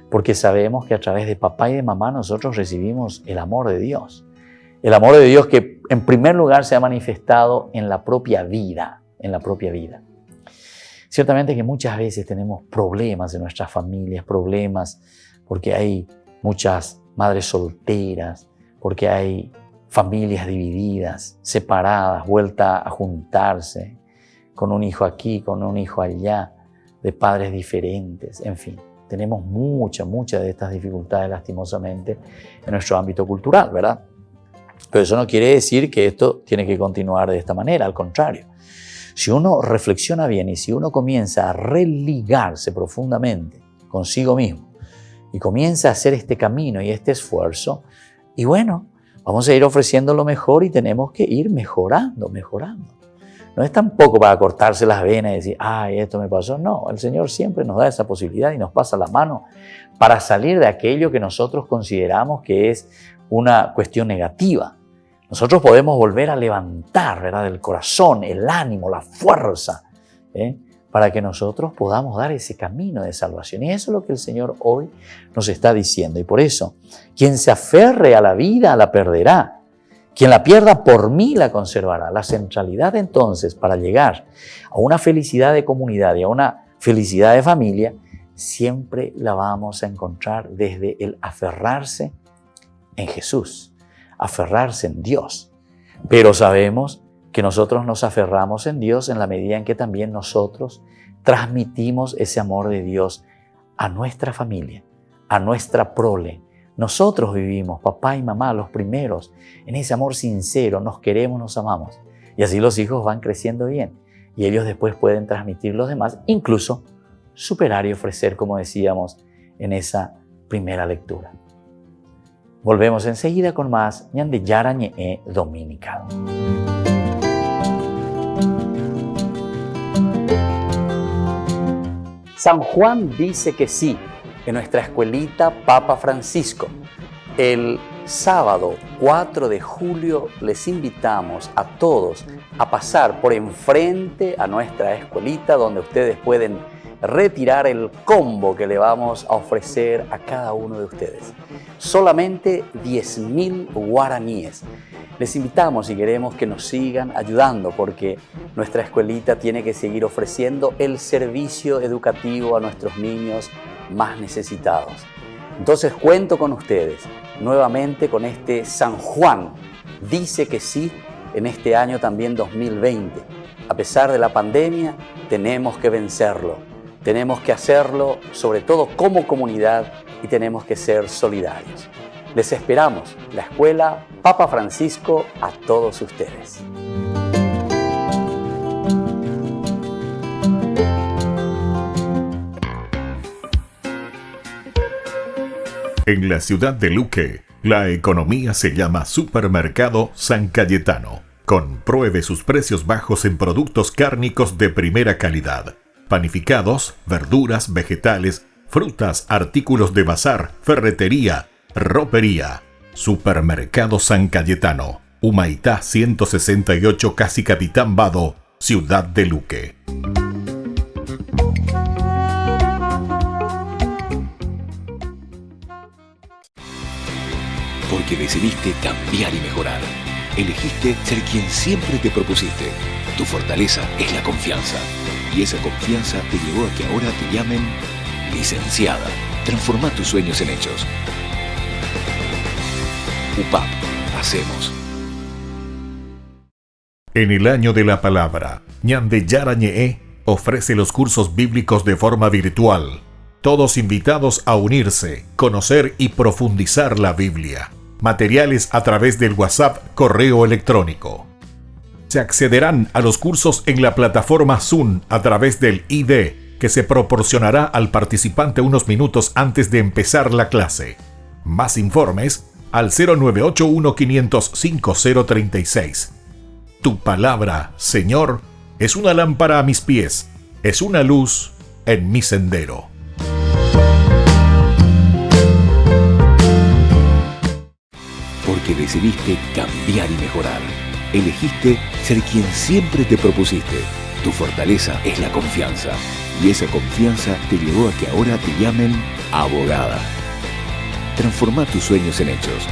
Porque sabemos que a través de papá y de mamá nosotros recibimos el amor de Dios. El amor de Dios que en primer lugar se ha manifestado en la propia vida, Ciertamente que muchas veces tenemos problemas en nuestras familias, problemas porque hay muchas madres solteras, porque hay familias divididas, separadas, vueltas a juntarse, con un hijo aquí, con un hijo allá, de padres diferentes, en fin. Tenemos muchas de estas dificultades lastimosamente en nuestro ámbito cultural, ¿verdad? Pero eso no quiere decir que esto tiene que continuar de esta manera, al contrario. Si uno reflexiona bien y si uno comienza a religarse profundamente consigo mismo y comienza a hacer este camino y este esfuerzo, y bueno, vamos a ir ofreciendo lo mejor y tenemos que ir mejorando. No es tampoco para cortarse las venas y decir, ay, esto me pasó. No, el Señor siempre nos da esa posibilidad y nos pasa la mano para salir de aquello que nosotros consideramos que es una cuestión negativa. Nosotros podemos volver a levantar, ¿verdad?, el corazón, el ánimo, la fuerza, para que nosotros podamos dar ese camino de salvación. Y eso es lo que el Señor hoy nos está diciendo. Y por eso, quien se aferre a la vida la perderá. Quien la pierda por mí la conservará. La centralidad entonces para llegar a una felicidad de comunidad y a una felicidad de familia, siempre la vamos a encontrar desde el aferrarse en Jesús, aferrarse en Dios. Pero sabemos que nosotros nos aferramos en Dios en la medida en que también nosotros transmitimos ese amor de Dios a nuestra familia, a nuestra prole. Nosotros vivimos, papá y mamá, los primeros, en ese amor sincero, nos queremos, nos amamos. Y así los hijos van creciendo bien. Y ellos después pueden transmitir los demás, incluso superar y ofrecer, como decíamos en esa primera lectura. Volvemos enseguida con más Ñande Yara Ñe'e Dominical. San Juan dice que sí, en nuestra escuelita Papa Francisco. El sábado 4 de julio les invitamos a todos a pasar por enfrente a nuestra escuelita donde ustedes pueden retirar el combo que le vamos a ofrecer a cada uno de ustedes. Solamente 10.000 guaraníes. Les invitamos y queremos que nos sigan ayudando porque nuestra escuelita tiene que seguir ofreciendo el servicio educativo a nuestros niños más necesitados. Entonces cuento con ustedes nuevamente con este San Juan. Dice que sí en este año también 2020. A pesar de la pandemia, tenemos que vencerlo. Tenemos que hacerlo sobre todo como comunidad y tenemos que ser solidarios. Les esperamos, la Escuela Papa Francisco, a todos ustedes. En la ciudad de Luque, la economía se llama Supermercado San Cayetano. Compruebe sus precios bajos en productos cárnicos de primera calidad. panificados, verduras, vegetales, frutas, artículos de bazar, ferretería, ropería. Supermercado San Cayetano, Humaitá 168, Casi Capitán Vado, Ciudad de Luque. Porque decidiste cambiar y mejorar. Elegiste ser quien siempre te propusiste. Tu fortaleza es la confianza. Y esa confianza te llevó a que ahora te llamen licenciada. Transforma tus sueños en hechos. UPAP. Hacemos. En el año de la palabra, Ñande Yara Ñe'e ofrece los cursos bíblicos de forma virtual. Todos invitados a unirse, conocer y profundizar la Biblia. Materiales a través del WhatsApp, correo electrónico. Se accederán a los cursos en la plataforma Zoom a través del ID, que se proporcionará al participante unos minutos antes de empezar la clase. Más informes al 0981-500-5036. Tu palabra, Señor, es una lámpara a mis pies, es una luz en mi sendero. Porque decidiste cambiar y mejorar. Elegiste ser quien siempre te propusiste. Tu fortaleza es la confianza. Y esa confianza te llevó a que ahora te llamen abogada. Transforma tus sueños en hechos.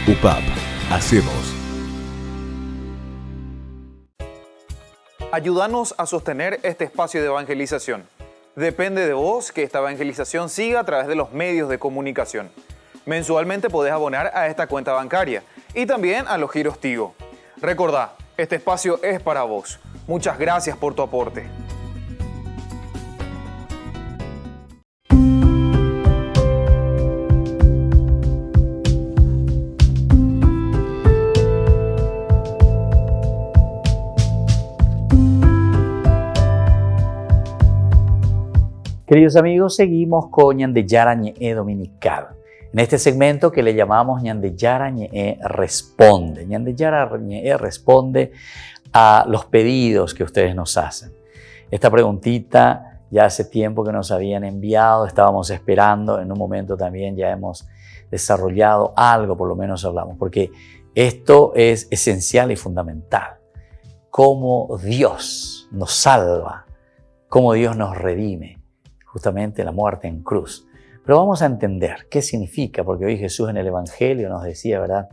UPAP. Hacemos. Ayúdanos a sostener este espacio de evangelización. Depende de vos que esta evangelización siga a través de los medios de comunicación. Mensualmente podés abonar a esta cuenta bancaria y también a los giros Tigo. Recordá, este espacio es para vos. Muchas gracias por tu aporte. Queridos amigos, seguimos con Ñande Yara Ñe'e Dominical. En este segmento que le llamamos Ñande Yara Ñe'e Responde. Ñande Yara Ñe'e responde a los pedidos que ustedes nos hacen. Esta preguntita ya hace tiempo que nos habían enviado, estábamos esperando, en un momento también ya hemos desarrollado algo, por lo menos hablamos, porque esto es esencial y fundamental. Cómo Dios nos salva, cómo Dios nos redime. Justamente la muerte en cruz. Pero vamos a entender qué significa, porque hoy Jesús en el Evangelio nos decía, ¿verdad?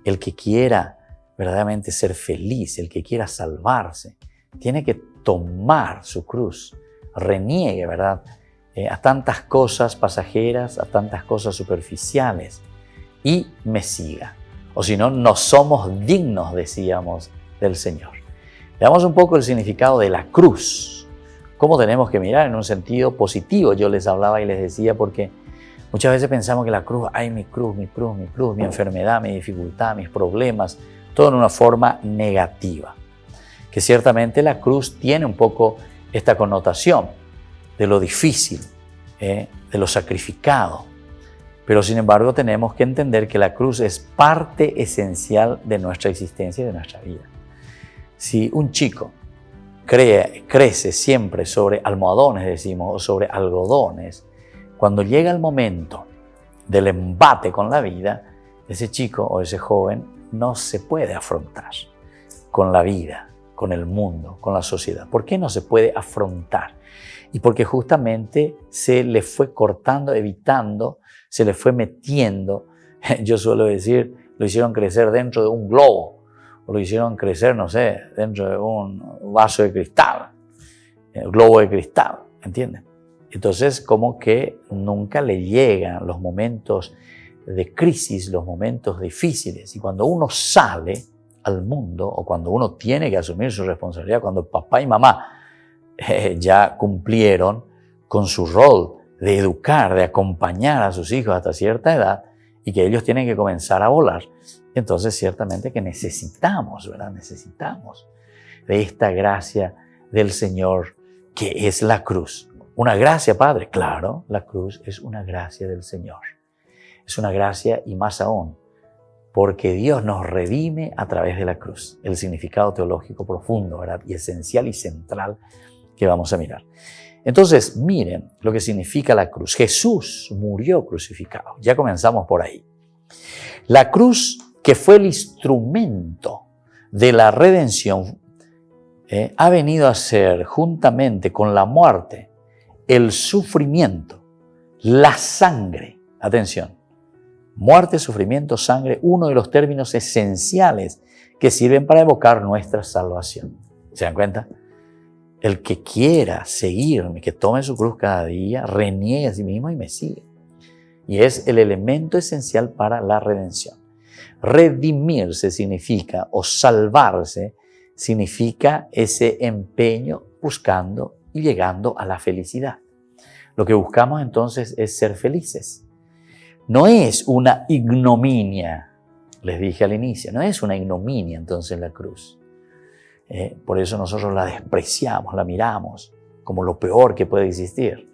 El que quiera verdaderamente ser feliz, el que quiera salvarse, tiene que tomar su cruz, reniegue, ¿verdad? A tantas cosas pasajeras, a tantas cosas superficiales y me siga. O si no, no somos dignos, decíamos, del Señor. Veamos un poco el significado de la cruz. ¿Cómo tenemos que mirar en un sentido positivo? Yo les hablaba y les decía porque muchas veces pensamos que la cruz, ay, mi cruz, mi enfermedad, mi dificultad, mis problemas, todo en una forma negativa. Que ciertamente la cruz tiene un poco esta connotación de lo difícil, de lo sacrificado. Pero sin embargo tenemos que entender que la cruz es parte esencial de nuestra existencia y de nuestra vida. Si un chico crece siempre sobre almohadones, decimos, o sobre algodones, cuando llega el momento del embate con la vida, ese chico o ese joven no se puede afrontar con la vida, con el mundo, con la sociedad. ¿Por qué no se puede afrontar? Y porque justamente se le fue cortando, evitando, se le fue metiendo, yo suelo decir, lo hicieron crecer dentro de un globo, o lo hicieron crecer, no sé, dentro de un vaso de cristal, un globo de cristal, ¿entienden? Entonces, como que nunca le llegan los momentos de crisis, los momentos difíciles. Y cuando uno sale al mundo, o cuando uno tiene que asumir su responsabilidad, cuando papá y mamá ya cumplieron con su rol de educar, de acompañar a sus hijos hasta cierta edad, y que ellos tienen que comenzar a volar, entonces ciertamente que necesitamos, ¿verdad? Necesitamos de esta gracia del Señor que es la cruz. Una gracia, Padre. Claro, la cruz es una gracia del Señor. Es una gracia y más aún, porque Dios nos redime a través de la cruz. El significado teológico profundo, ¿verdad? Y esencial y central que vamos a mirar. Entonces, miren lo que significa la cruz. Jesús murió crucificado. Ya comenzamos por ahí. La cruz, que fue el instrumento de la redención, ha venido a ser, juntamente con la muerte, el sufrimiento, la sangre. Atención, muerte, sufrimiento, sangre, uno de los términos esenciales que sirven para evocar nuestra salvación. ¿Se dan cuenta? El que quiera seguirme, que tome su cruz cada día, reniegue a sí mismo y me sigue. Y es el elemento esencial para la redención. Redimirse significa, o salvarse, significa ese empeño buscando y llegando a la felicidad. Lo que buscamos entonces es ser felices. No es una ignominia, les dije al inicio, no es una ignominia entonces la cruz. Por eso nosotros la despreciamos, la miramos como lo peor que puede existir.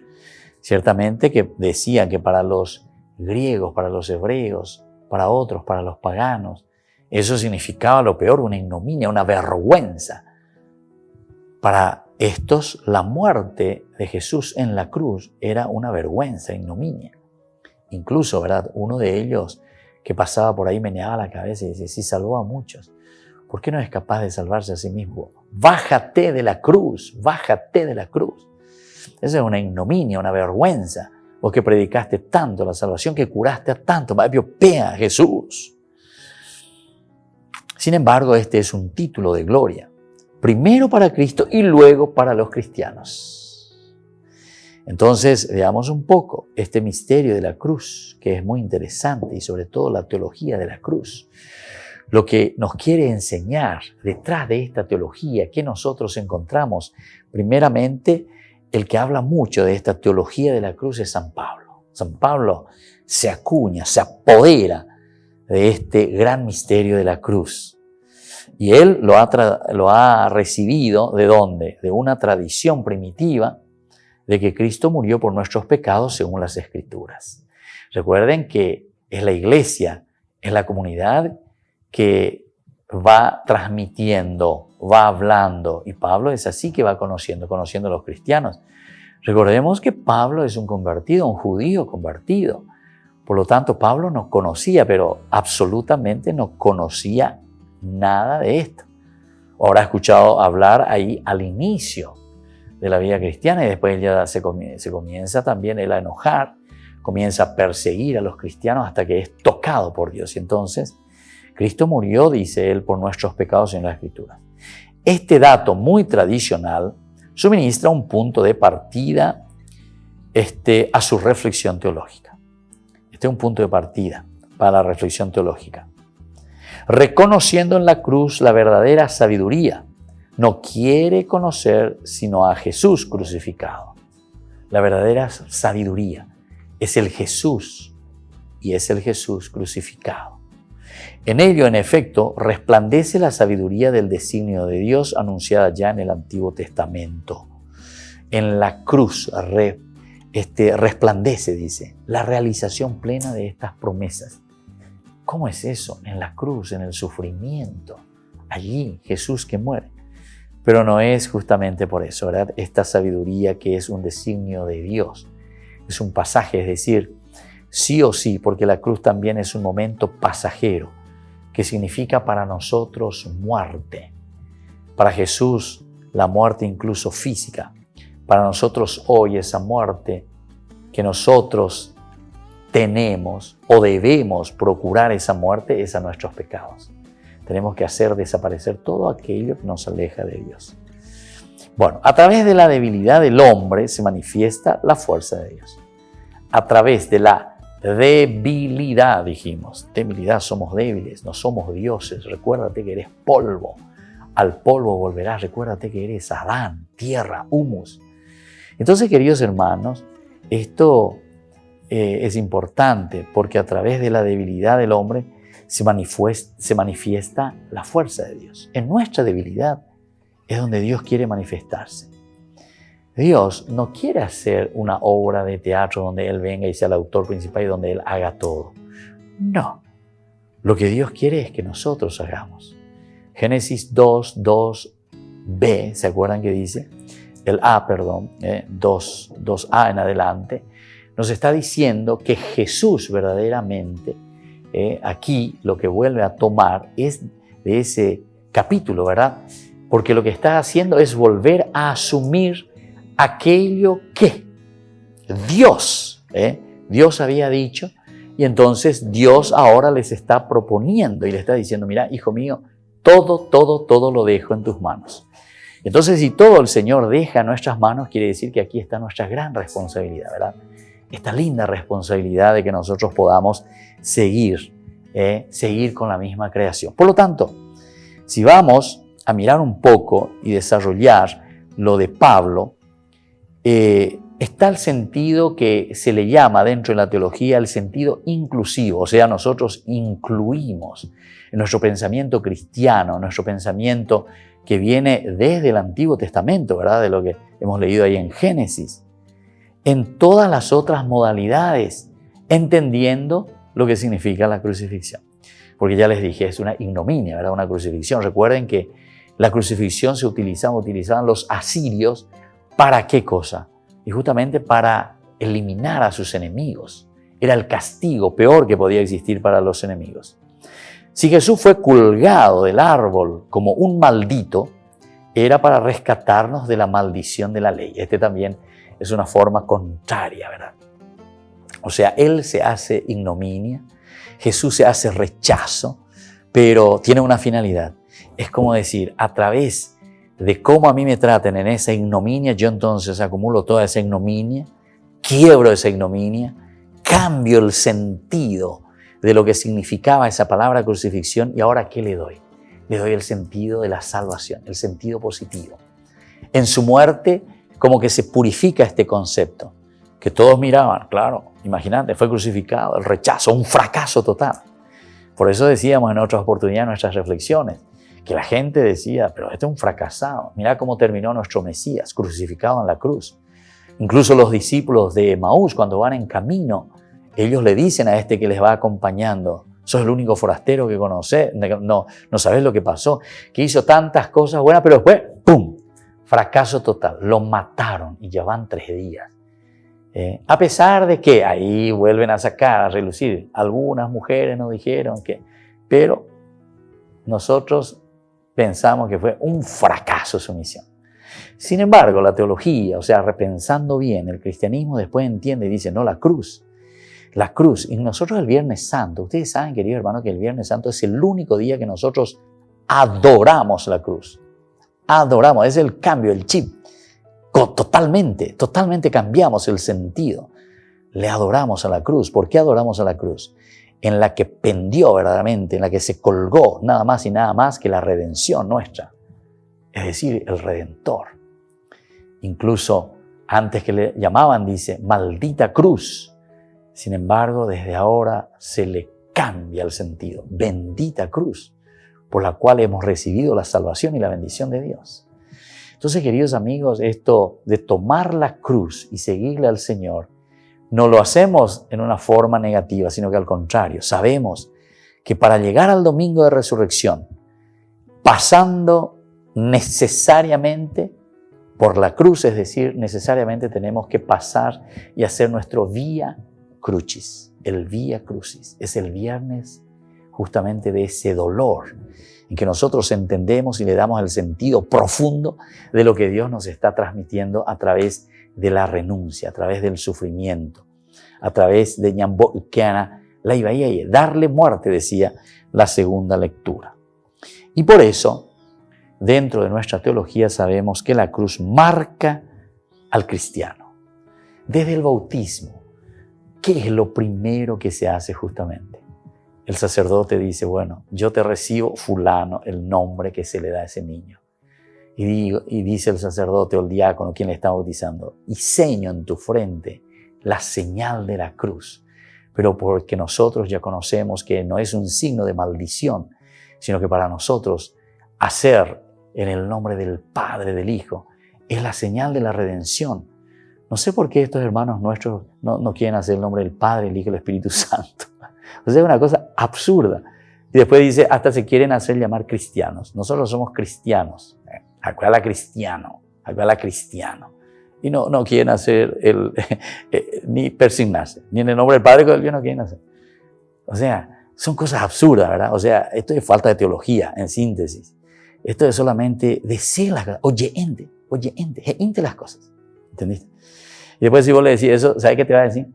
Ciertamente que decían que para los griegos, para los hebreos, para otros, para los paganos, eso significaba lo peor, una ignominia, una vergüenza. Para estos, la muerte de Jesús en la cruz era una vergüenza, ignominia. Incluso, ¿verdad? Uno de ellos que pasaba por ahí meneaba la cabeza y decía, sí, salvó a muchos. ¿Por qué no es capaz de salvarse a sí mismo? Bájate de la cruz, bájate de la cruz. Esa es una ignominia, una vergüenza. Vos que predicaste tanto la salvación, que curaste a tanto, pea Jesús. Sin embargo, este es un título de gloria. Primero para Cristo y luego para los cristianos. Entonces, veamos un poco este misterio de la cruz, que es muy interesante, y sobre todo la teología de la cruz. Lo que nos quiere enseñar detrás de esta teología que nosotros encontramos, primeramente, el que habla mucho de esta teología de la cruz es San Pablo. San Pablo se acuña, se apodera de este gran misterio de la cruz. Y él lo ha recibido, ¿de dónde? De una tradición primitiva de que Cristo murió por nuestros pecados según las Escrituras. Recuerden que es la iglesia, es la comunidad que va transmitiendo, va hablando, y Pablo es así que va conociendo a los cristianos. Recordemos que Pablo es un convertido, un judío convertido. Por lo tanto, Pablo no conocía, pero absolutamente no conocía nada de esto. Habrá escuchado hablar ahí al inicio de la vida cristiana y después ya se comienza también él a enojar, comienza a perseguir a los cristianos hasta que es tocado por Dios. Y entonces, Cristo murió, dice él, por nuestros pecados en la Escritura. Este dato muy tradicional suministra un punto de partida a su reflexión teológica. Este es un punto de partida para la reflexión teológica. Reconociendo en la cruz la verdadera sabiduría, no quiere conocer sino a Jesús crucificado. La verdadera sabiduría es el Jesús y es el Jesús crucificado. En ello, en efecto, resplandece la sabiduría del designio de Dios anunciada ya en el Antiguo Testamento. En la cruz resplandece, dice, la realización plena de estas promesas. ¿Cómo es eso? En la cruz, en el sufrimiento. Allí, Jesús que muere. Pero no es justamente por eso, ¿verdad? Esta sabiduría que es un designio de Dios. Es un pasaje, es decir, sí o sí, porque la cruz también es un momento pasajero, que significa para nosotros muerte. Para Jesús, la muerte incluso física. Para nosotros hoy esa muerte que nosotros tenemos o debemos procurar esa muerte es a nuestros pecados. Tenemos que hacer desaparecer todo aquello que nos aleja de Dios. Bueno, a través de la debilidad del hombre se manifiesta la fuerza de Dios. A través de la debilidad, dijimos. Debilidad, somos débiles, no somos dioses. Recuérdate que eres polvo. Al polvo volverás. Recuérdate que eres Adán, tierra, humus. Entonces, queridos hermanos, esto es importante porque a través de la debilidad del hombre se manifiesta la fuerza de Dios. En nuestra debilidad es donde Dios quiere manifestarse. Dios no quiere hacer una obra de teatro donde Él venga y sea el autor principal y donde Él haga todo. No. lo que Dios quiere es que nosotros hagamos. Génesis 2:2b, ¿se acuerdan que dice? El A, perdón, 2A en adelante, nos está diciendo que Jesús verdaderamente, aquí lo que vuelve a tomar es de ese capítulo, ¿verdad? Porque lo que está haciendo es volver a asumir aquello que Dios había dicho, y entonces Dios ahora les está proponiendo y le está diciendo, mira, hijo mío, todo lo dejo en tus manos. Entonces, si todo el Señor deja en nuestras manos, quiere decir que aquí está nuestra gran responsabilidad, ¿verdad? Esta linda responsabilidad de que nosotros podamos seguir con la misma creación. Por lo tanto, si vamos a mirar un poco y desarrollar lo de Pablo, está el sentido que se le llama dentro de la teología el sentido inclusivo, o sea, nosotros incluimos en nuestro pensamiento cristiano, nuestro pensamiento que viene desde el Antiguo Testamento, ¿verdad? De lo que hemos leído ahí en Génesis, en todas las otras modalidades, entendiendo lo que significa la crucifixión. Porque ya les dije, es una ignominia, ¿verdad? Una crucifixión. Recuerden que la crucifixión se utilizaban los asirios, ¿para qué cosa? Y justamente para eliminar a sus enemigos. Era el castigo peor que podía existir para los enemigos. Si Jesús fue colgado del árbol como un maldito, era para rescatarnos de la maldición de la ley. Este también es una forma contraria, ¿verdad? O sea, Él se hace ignominia, Jesús se hace rechazo, pero tiene una finalidad. Es como decir, a través de cómo a mí me traten en esa ignominia, yo entonces acumulo toda esa ignominia, quiebro esa ignominia, cambio el sentido de lo que significaba esa palabra crucifixión, y ahora ¿qué le doy? Le doy el sentido de la salvación, el sentido positivo. En su muerte, como que se purifica este concepto, que todos miraban, claro, imagínate, fue crucificado, el rechazo, un fracaso total. Por eso decíamos en otras oportunidades, en nuestras reflexiones, que la gente decía, pero este es un fracasado, mira cómo terminó nuestro Mesías, crucificado en la cruz. Incluso los discípulos de Emaús, cuando van en camino, ellos le dicen a este que les va acompañando, sos el único forastero que conoces, no sabes lo que pasó, que hizo tantas cosas buenas, pero después, ¡pum!, fracaso total, lo mataron y ya van 3 días. A pesar de que ahí vuelven a sacar, a relucir, algunas mujeres nos dijeron que, pero nosotros pensamos que fue un fracaso su misión. Sin embargo, la teología, o sea, repensando bien, el cristianismo después entiende y dice, no, la cruz, y nosotros el Viernes Santo, ustedes saben, queridos hermanos, que el Viernes Santo es el único día que nosotros adoramos la cruz. Adoramos, es el cambio, el chip. Totalmente cambiamos el sentido. Le adoramos a la cruz. ¿Por qué adoramos a la cruz? En la que pendió verdaderamente, en la que se colgó nada más y nada más que la redención nuestra. Es decir, el Redentor. Incluso antes que le llamaban, dice, maldita cruz. Sin embargo, desde ahora se le cambia el sentido. Bendita cruz, por la cual hemos recibido la salvación y la bendición de Dios. Entonces, queridos amigos, esto de tomar la cruz y seguirle al Señor, no lo hacemos en una forma negativa, sino que al contrario, sabemos que para llegar al domingo de resurrección, pasando necesariamente por la cruz, es decir, necesariamente tenemos que pasar y hacer nuestro vía crucis. El vía crucis es el viernes justamente de ese dolor en que nosotros entendemos y le damos el sentido profundo de lo que Dios nos está transmitiendo a través de la renuncia, a través del sufrimiento, a través de Nyambokiana, la Ibaíaye, darle muerte, decía la segunda lectura. Y por eso, dentro de nuestra teología sabemos que la cruz marca al cristiano. Desde el bautismo, ¿qué es lo primero que se hace justamente? El sacerdote dice, bueno, yo te recibo fulano, el nombre que se le da a ese niño. Y dice el sacerdote o el diácono, quien le está bautizando, y seño en tu frente la señal de la cruz. Pero porque nosotros ya conocemos que no es un signo de maldición, sino que para nosotros hacer en el nombre del Padre, del Hijo, es la señal de la redención. No sé por qué estos hermanos nuestros no quieren hacer el nombre del Padre, el Hijo y el Espíritu Santo. O sea, es una cosa absurda. Y después dice, hasta se quieren hacer llamar cristianos. Nosotros somos cristianos. Aquella cristiano. Y no quieren hacer ni persignarse. Ni en el nombre del Padre que del Hijo no quieren hacer. O sea, son cosas absurdas, ¿verdad? O sea, esto es falta de teología, en síntesis. Esto es solamente decir las cosas. Oyente las cosas. ¿Entendiste? Y después si vos le decís eso, ¿sabes qué te va a decir?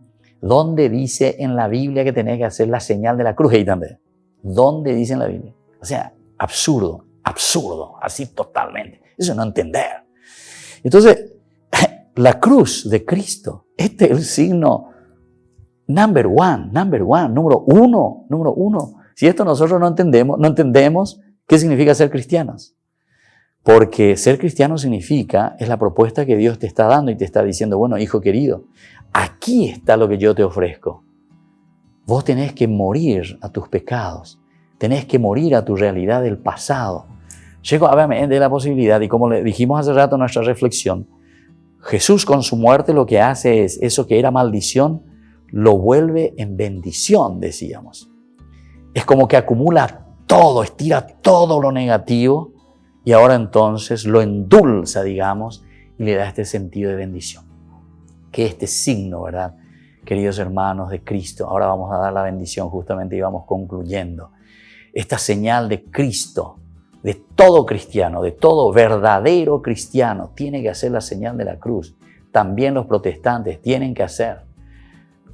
¿Dónde dice en la Biblia que tenés que hacer la señal de la cruz? Ahí también. ¿Dónde dice en la Biblia? O sea, absurdo, así totalmente. Eso no entender. Entonces, la cruz de Cristo, este es el signo número uno. Si esto nosotros no entendemos qué significa ser cristianos. Porque ser cristiano significa, es la propuesta que Dios te está dando y te está diciendo, bueno, hijo querido, aquí está lo que yo te ofrezco. Vos tenés que morir a tus pecados, tenés que morir a tu realidad del pasado. Llegó a ver de la posibilidad, y como le dijimos hace rato en nuestra reflexión, Jesús con su muerte lo que hace es, eso que era maldición, lo vuelve en bendición, decíamos. Es como que acumula todo, estira todo lo negativo, y ahora entonces lo endulza, digamos, y le da este sentido de bendición. Que este signo, ¿verdad? Queridos hermanos de Cristo, ahora vamos a dar la bendición justamente y vamos concluyendo. Esta señal de Cristo, de todo cristiano, de todo verdadero cristiano, tiene que hacer la señal de la cruz. También los protestantes tienen que hacer.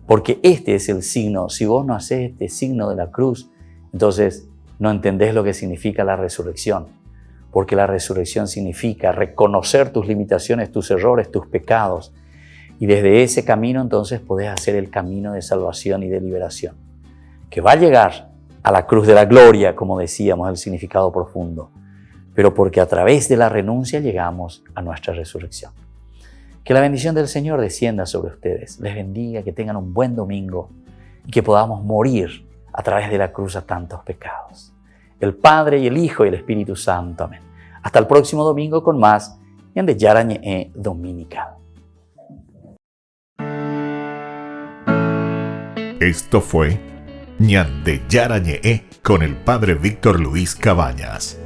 Porque este es el signo. Si vos no haces este signo de la cruz, entonces no entendés lo que significa la resurrección. Porque la resurrección significa reconocer tus limitaciones, tus errores, tus pecados. Y desde ese camino entonces podés hacer el camino de salvación y de liberación. Que va a llegar a la cruz de la gloria, como decíamos, el significado profundo. Pero porque a través de la renuncia llegamos a nuestra resurrección. Que la bendición del Señor descienda sobre ustedes. Les bendiga, que tengan un buen domingo y que podamos morir a través de la cruz a tantos pecados. El Padre y el Hijo y el Espíritu Santo. Amén. Hasta el próximo domingo con más Ñande Yara Ñe'e Dominical. Esto fue Ñande Yara Ñe'e con el Padre Víctor Luis Cabañas.